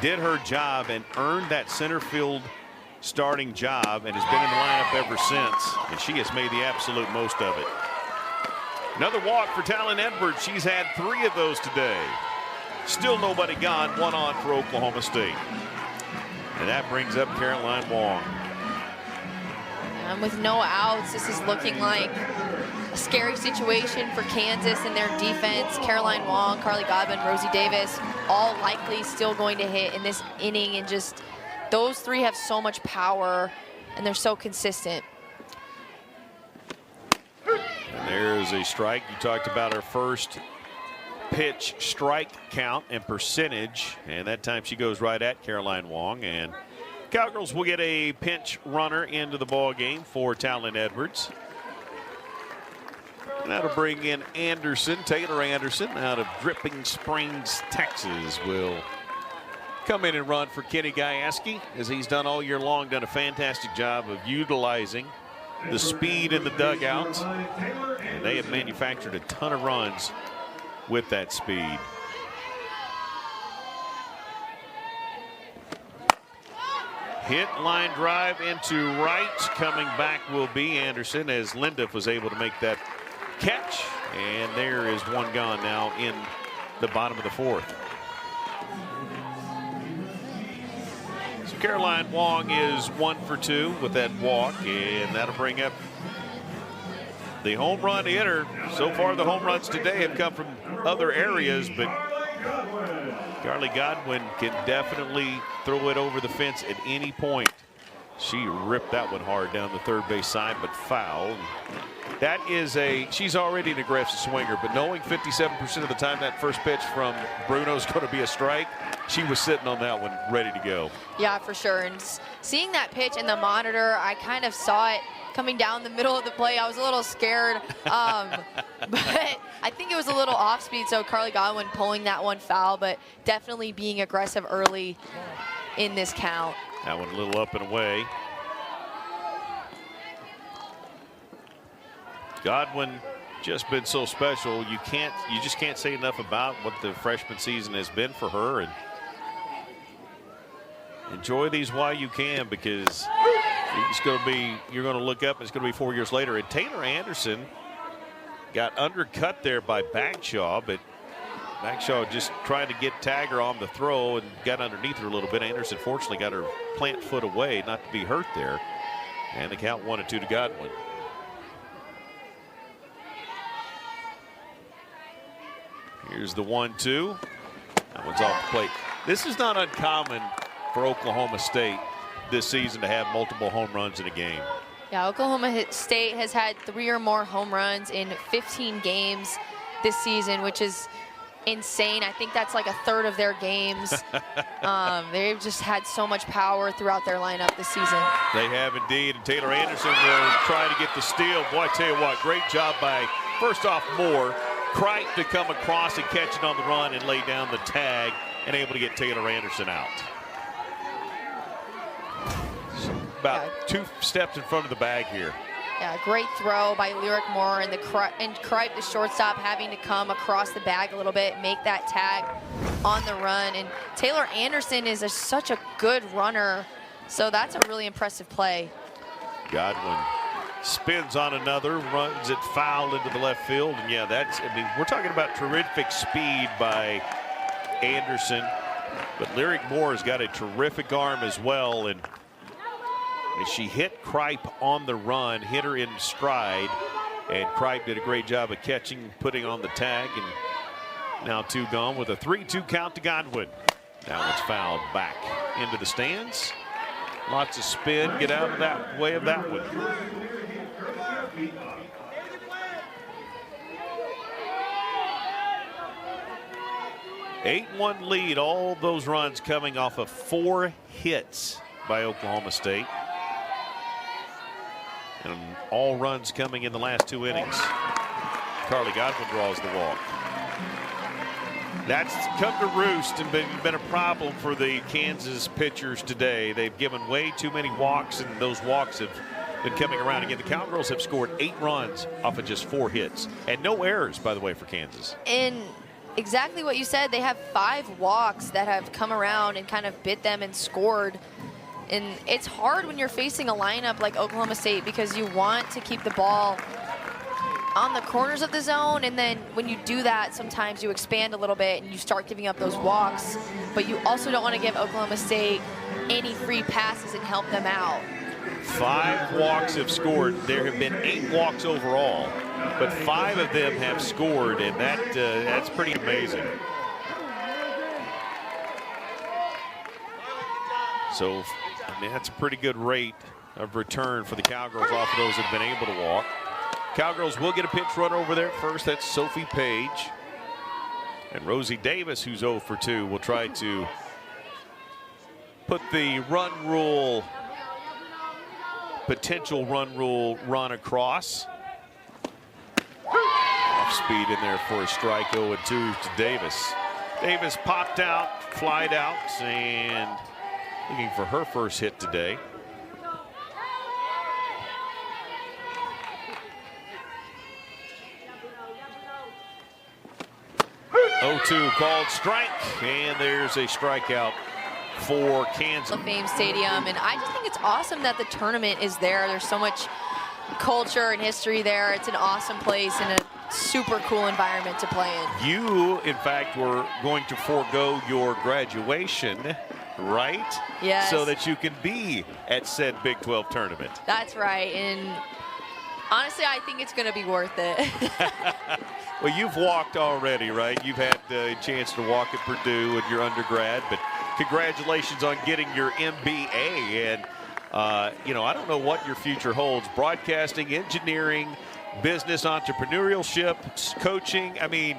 did her job and earned that center field starting job, and has been in the lineup ever since, and she has made the absolute most of it. Another walk for Talon Edwards. She's had 3 of those today. Still nobody gone. 1 on for Oklahoma State. And that brings up Caroline Wong. And with no outs, this is looking like a scary situation for Kansas and their defense. Caroline Wong, Carly Godwin, Rosie Davis, all likely still going to hit in this inning, and just those 3 have so much power and they're so consistent. And there's a strike. You talked about her first pitch strike count and percentage, and that time she goes right at Caroline Wong. And Cowgirls will get a pinch runner into the ball game for Talon Edwards. And that'll bring in Anderson. Taylor Anderson out of Dripping Springs, Texas, will come in and run for Kenny Gajewski, as he's done all year long, done a fantastic job of utilizing the speed in the dugouts. And they have manufactured a ton of runs with that speed. Hit line drive into right. Coming back will be Anderson, as Linduff was able to make that catch. And there is 1 gone now in the bottom of the 4th. So Caroline Wong is 1 for 2 with that walk, and that'll bring up the home run hitter. So far, the home runs today have come from other areas, but Carly Godwin can definitely throw it over the fence at any point. She ripped that one hard down the third base side, but foul. That is she's already an aggressive swinger, but knowing 57% of the time that first pitch from Bruno is going to be a strike, she was sitting on that one ready to go. Yeah, for sure. And seeing that pitch in the monitor, I kind of saw it coming down the middle of the play. I was a little scared, but I think it was a little off speed, so Carly Godwin pulling that one foul, but definitely being aggressive early in this count. That one a little up and away. Godwin just been so special. You just can't say enough about what the freshman season has been for her, and enjoy these while you can, because you're going to look up and it's going to be 4 years later. And Taylor Anderson got undercut there by Bagshaw, but Bagshaw just trying to get Tagger on the throw and got underneath her a little bit. Anderson fortunately got her plant foot away, not to be hurt there. And the count 1-2 to Godwin. Here's the 1-2. That one's off the plate. This is not uncommon for Oklahoma State this season to have multiple home runs in a game. Yeah, Oklahoma State has had 3 or more home runs in 15 games this season, which is insane. I think that's like a third of their games. They've just had so much power throughout their lineup this season. They have indeed, and Taylor Anderson will try to get the steal. Boy, I tell you what, great job by, first off, Moore. Kripe to come across and catch it on the run and lay down the tag, and able to get Taylor Anderson out. About 2 steps in front of the bag here. Yeah, great throw by Lyric Moore, and Kripe, the shortstop, having to come across the bag a little bit, make that tag on the run. And Taylor Anderson is such a good runner, so that's a really impressive play. Godwin spins on another, runs it foul into the left field, and yeah, we're talking about terrific speed by Anderson, but Lyric Moore has got a terrific arm as well, and she hit Kripe on the run, hit her in stride, and Kripe did a great job of catching, putting on the tag, and now 2 gone with a 3-2 count to Godwin. That one's fouled back into the stands. Lots of spin, get out of that way of that one. 8-1 lead, all those runs coming off of 4 hits by Oklahoma State. And all runs coming in the last 2 innings. Carly Godwin draws the walk. That's come to roost and been a problem for the Kansas pitchers today. They've given way too many walks, and those walks have been coming around. Again, the Cowgirls have scored 8 runs off of just 4 hits. And no errors, by the way, for Kansas. And exactly what you said. They have 5 walks that have come around and kind of bit them and scored. And it's hard when you're facing a lineup like Oklahoma State because you want to keep the ball on the corners of the zone, and then when you do that, sometimes you expand a little bit and you start giving up those walks, but you also don't want to give Oklahoma State any free passes and help them out. 5 walks have scored. There have been 8 walks overall, but 5 of them have scored, and that's pretty amazing. So, I mean, that's a pretty good rate of return for the Cowgirls off of those that have been able to walk. Cowgirls will get a pinch runner over there at first. That's Sophie Page. And Rosie Davis, who's 0 for 2, will try to put the potential run rule run across. Off speed in there for a strike. 0-2 to Davis. Davis popped out, flied out, and looking for her first hit today. 0-2 called strike, and there's a strikeout for Kansas. Fame Stadium, and I just think it's awesome that the tournament is there. There's so much culture and history there. It's an awesome place and a super cool environment to play in. You, in fact, were going to forego your graduation, right? Yes. So that you can be at said Big 12 tournament. That's right, and honestly, I think it's going to be worth it. Well, you've walked already, right? You've had a chance to walk at Purdue in your undergrad, but congratulations on getting your MBA. And, you know, I don't know what your future holds. Broadcasting, engineering, business, entrepreneurship, coaching. I mean,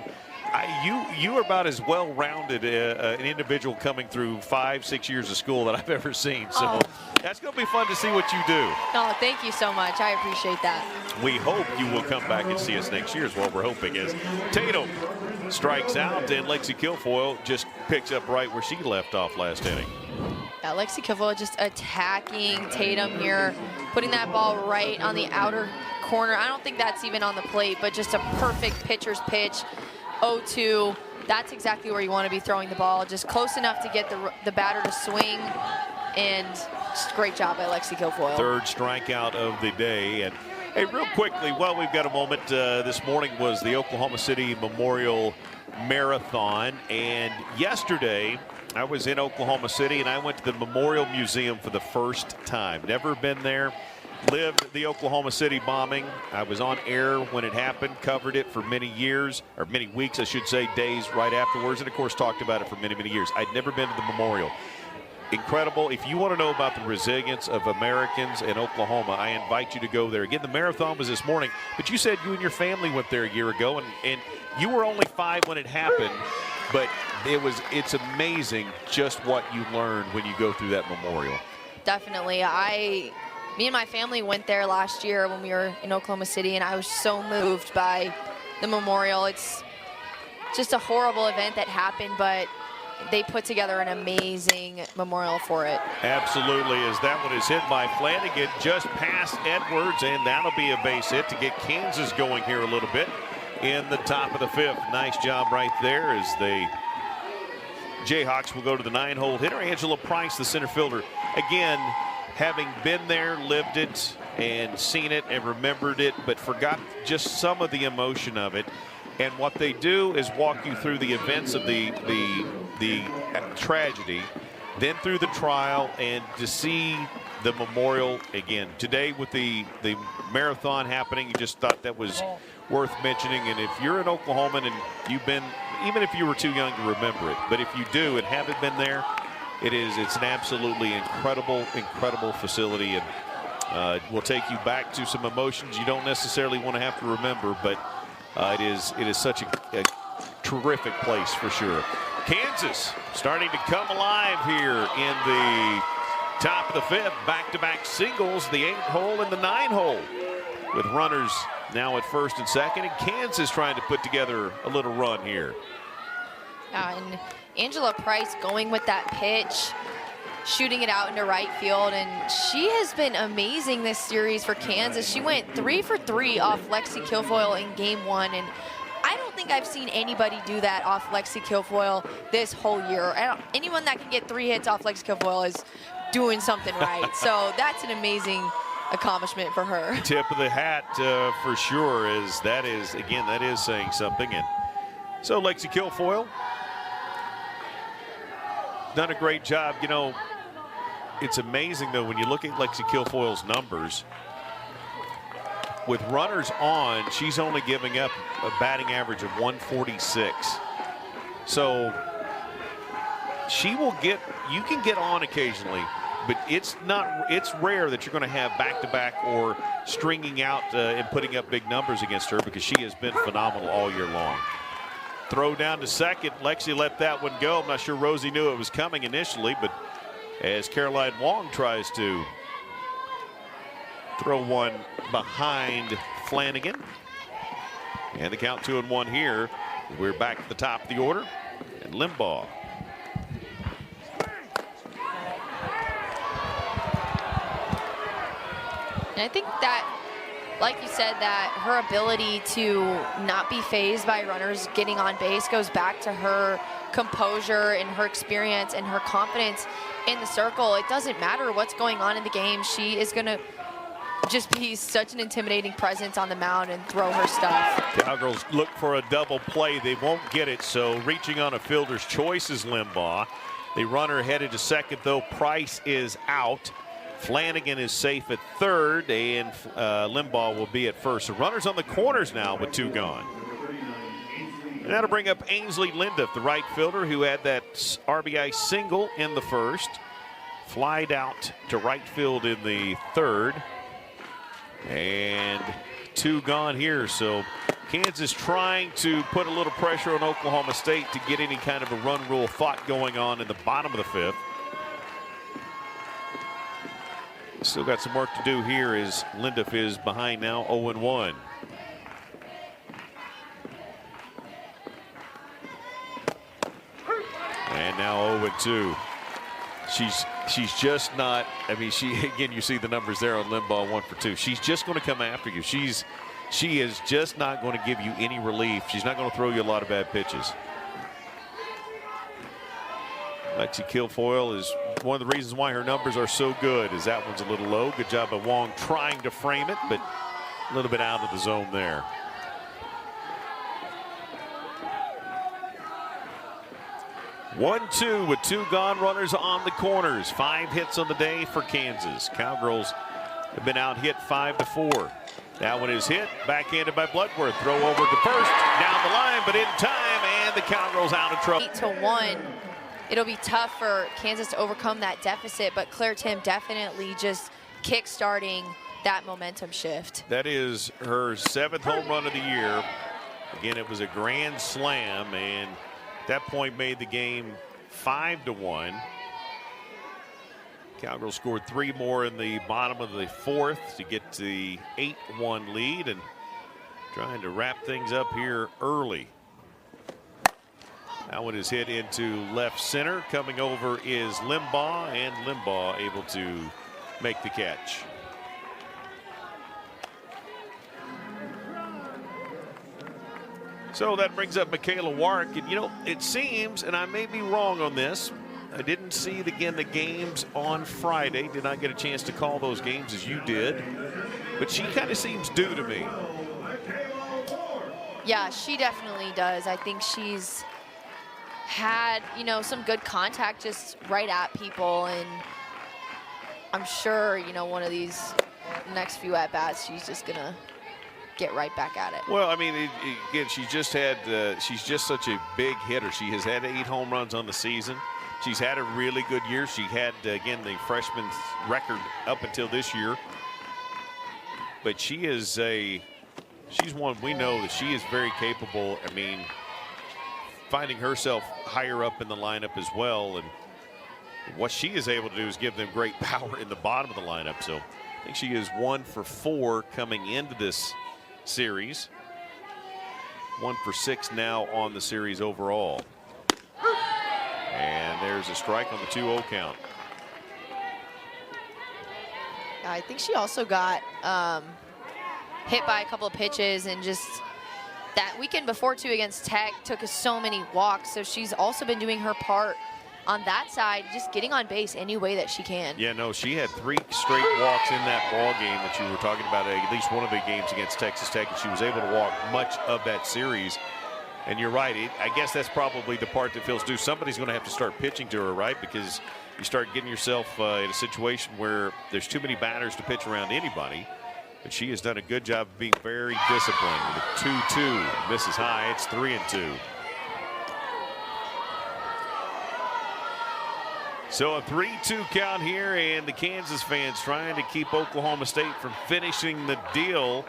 you are about as well-rounded an individual coming through 5-6 years of school that I've ever seen. So that's going to be fun to see what you do. Oh, thank you so much. I appreciate that. We hope you will come back and see us next year is what we're hoping. Is Tatum strikes out, and Lexi Kilfoyle just picks up right where she left off last inning. Yeah, Lexi Kilfoyle just attacking Tatum here, putting that ball right on the outer corner. I don't think that's even on the plate, but just a perfect pitcher's pitch. 0-2, that's exactly where you want to be throwing the ball, just close enough to get the batter to swing, and just great job by Lexi Kilfoyle. 3rd strikeout of the day. And hey, real quickly, while we've got a moment, this morning was the Oklahoma City Memorial Marathon, and yesterday I was in Oklahoma City and I went to the Memorial Museum for the first time. Never been there. Lived the Oklahoma City bombing. I was on air when it happened, covered it for many years, or many weeks, I should say, days right afterwards, and of course talked about it for many, many years. I'd never been to the memorial. Incredible. If you want to know about the resilience of Americans in Oklahoma, I invite you to go there. Again, the marathon was this morning, but you said you and your family went there a year ago, and you were only 5 when it happened, but it's amazing just what you learned when you go through that memorial. Definitely. Me and my family went there last year when we were in Oklahoma City, and I was so moved by the memorial. It's just a horrible event that happened, but they put together an amazing memorial for it. Absolutely, as that one is hit by Flanagan just past Edwards, and that'll be a base hit to get Kansas going here a little bit in the top of the 5th. Nice job right there as the Jayhawks will go to the 9-hole hitter. Angela Price, the center fielder. Again, having been there, lived it, and seen it and remembered it, but forgot just some of the emotion of it. And what they do is walk you through the events of the tragedy, then through the trial, and to see the memorial again. Today with the marathon happening, you just thought that was worth mentioning. And if you're an Oklahoman and you've been, even if you were too young to remember it, but if you do and haven't been there, it's an absolutely incredible facility. And will take you back to some emotions you don't necessarily want to have to remember, but it is such a terrific place for sure. Kansas starting to come alive here in the top of the fifth. Back-to-back singles, the 8-hole and the 9-hole, with runners now at first and second, and Kansas trying to put together a little run here. And Angela Price going with that pitch, shooting it out into right field, and she has been amazing this series for Kansas. She went 3 for 3 off Lexi Kilfoyle in game 1, and I don't think I've seen anybody do that off Lexi Kilfoyle this whole year. Anyone that can get 3 hits off Lexi Kilfoyle is doing something right. So that's an amazing accomplishment for her. Tip of the hat for sure. That is saying something. And so Lexi Kilfoyle done a great job. You know, it's amazing though when you look at Lexi Kilfoyle's numbers. With runners on, she's only giving up a batting average of 146. So she will get, you can get on occasionally, but it's rare that you're going to have back-to-back or stringing out and putting up big numbers against her, because she has been phenomenal all year long. Throw down to second. Lexi let that one go. I'm not sure Rosie knew it was coming initially, but as Caroline Wong tries to throw one behind Flanagan. And the count 2-1 here. We're back at the top of the order. And Limbaugh. And I think that, like you said, that her ability to not be fazed by runners getting on base goes back to her composure and her experience and her confidence in the circle. It doesn't matter what's going on in the game. She is going to just be such an intimidating presence on the mound and throw her stuff. Cowgirls look for a double play. They won't get it, so reaching on a fielder's choice is Limbaugh. The runner headed to second, though. Price is out. Flanagan is safe at third, and Limbaugh will be at first. So runners on the corners now with 2 gone. And that'll bring up Ainsley Linduff, the right fielder, who had that RBI single in the first. Flied out to right field in the third. And 2 gone here. So Kansas trying to put a little pressure on Oklahoma State to get any kind of a run rule thought going on in the bottom of the fifth. Still got some work to do here as Linduff is behind now, 0-1. And now 0-2. She's just not, I mean, again, you see the numbers there on Limbaugh, 1 for 2. She's just going to come after you. She is just not going to give you any relief. She's not going to throw you a lot of bad pitches. Lexi Kilfoyle is one of the reasons why her numbers are so good, is that one's a little low. Good job by Wong trying to frame it, but a little bit out of the zone there. One-two with 2 gone, runners on the corners. 5 hits on the day for Kansas. Cowgirls have been out hit 5-4. That one is hit, backhanded by Bloodworth. Throw over to first, down the line, but in time, and the Cowgirls out of trouble. 8-1. It'll be tough for Kansas to overcome that deficit, but Claire Tim definitely just kick-starting that momentum shift. That is her 7th home run of the year. Again, it was a grand slam, and at that point made the game 5-1. Cowgirls scored 3 more in the bottom of the 4th to get to the 8-1 lead, and trying to wrap things up here early. That one is hit into left center. Coming over is Limbaugh, and Limbaugh able to make the catch. So that brings up Michaela Warwick. And, you know, it seems, and I may be wrong on this, I didn't see, the games on Friday. Did not get a chance to call those games as you did. But she kind of seems due to me. Yeah, she definitely does. I think she's had, you know, some good contact just right at people, and I'm sure, you know, one of these next few at-bats she's just gonna get right back at it. Well, I mean, again, she's just such a big hitter. She has had 8 home runs on the season. She's had a really good year. She had, again, the freshman's record up until this year. but she's one we know that she is very capable. I mean, finding herself higher up in the lineup as well, and what she is able to do is give them great power in the bottom of the lineup. So I think she is 1 for 4 coming into this series. 1 for 6 now on the series overall. And there's a strike on the 2-0 count. I think she also got hit by a couple of pitches, and just that weekend before too against Tech took us so many walks. So she's also been doing her part on that side, just getting on base any way that she can. Yeah, no, she had 3 straight walks in that ball game that you were talking about, at least one of the games against Texas Tech, and she was able to walk much of that series. And you're right, I guess that's probably the part that feels due. Somebody's going to have to start pitching to her, right? Because you start getting yourself in a situation where there's too many batters to pitch around anybody. But she has done a good job of being very disciplined. With a 2-2, misses high, it's 3-2. So a 3-2 count here, and the Kansas fans trying to keep Oklahoma State from finishing the deal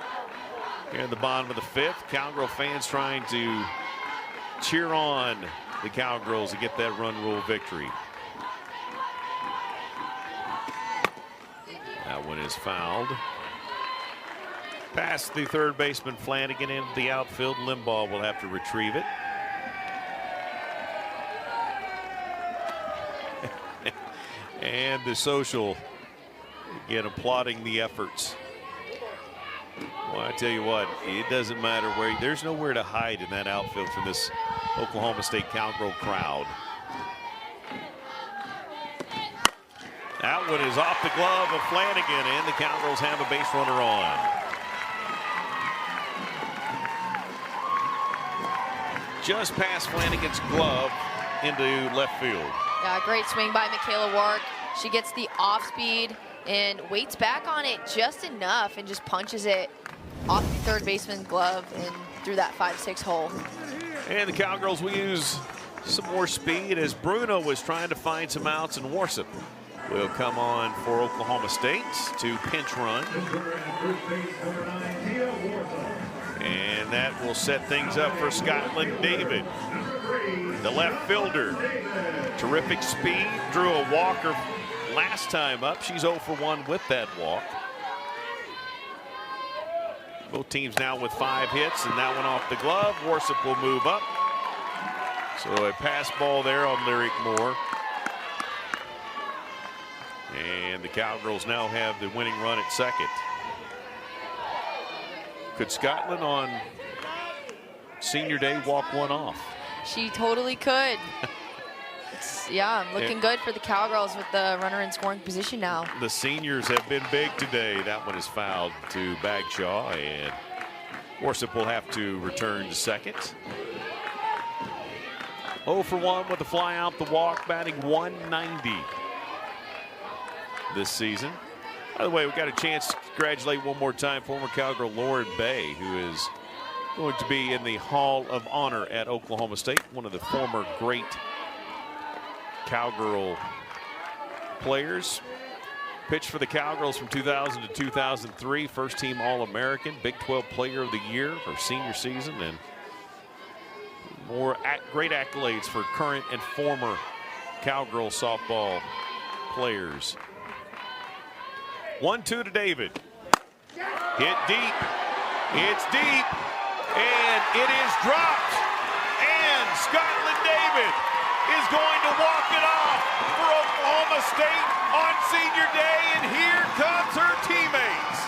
here in the bottom of the 5th. Cowgirl fans trying to cheer on the Cowgirls to get that run rule victory. That one is fouled. Past the third baseman Flanagan into the outfield. Limbaugh will have to retrieve it. And the social, again, applauding the efforts. Well, I tell you what, it doesn't matter where, there's nowhere to hide in that outfield from this Oklahoma State Cowgirl crowd. That one is off the glove of Flanagan, and the Cowgirls have a base runner on. Just past Flanagan's glove into left field. Yeah, great swing by Michaela Wark. She gets the off speed and waits back on it just enough and just punches it off the third baseman's glove and through that 5-6 hole. And the Cowgirls will use some more speed as Bruno was trying to find some outs, and Warsop will come on for Oklahoma State to pinch run. And that will set things up for Scotland David, the left fielder. Terrific speed, drew a walker last time up. She's 0 for 1 with that walk. Both teams now with 5 hits, and that one off the glove. Warsop will move up. So a pass ball there on Lyric Moore. And the Cowgirls now have the winning run at second. Could Scotland on senior day walk one off? She totally could. Yeah, looking good for the Cowgirls with the runner in scoring position now. The seniors have been big today. That one is fouled to Bagshaw, and Warsop will have to return to second. 0 for 1 with the fly out the walk, batting 190 this season. By the way, we got a chance to congratulate one more time former Cowgirl Lauren Bay, who is going to be in the Hall of Honor at Oklahoma State, one of the former great Cowgirl players. Pitched for the Cowgirls from 2000 to 2003, first team All-American, Big 12 Player of the Year her senior season, and more great accolades for current and former Cowgirl softball players. 1-2 to David. Hit deep. It's deep. And it is dropped. And Scotland David is going to walk it off for Oklahoma State on senior day. And here comes her teammates.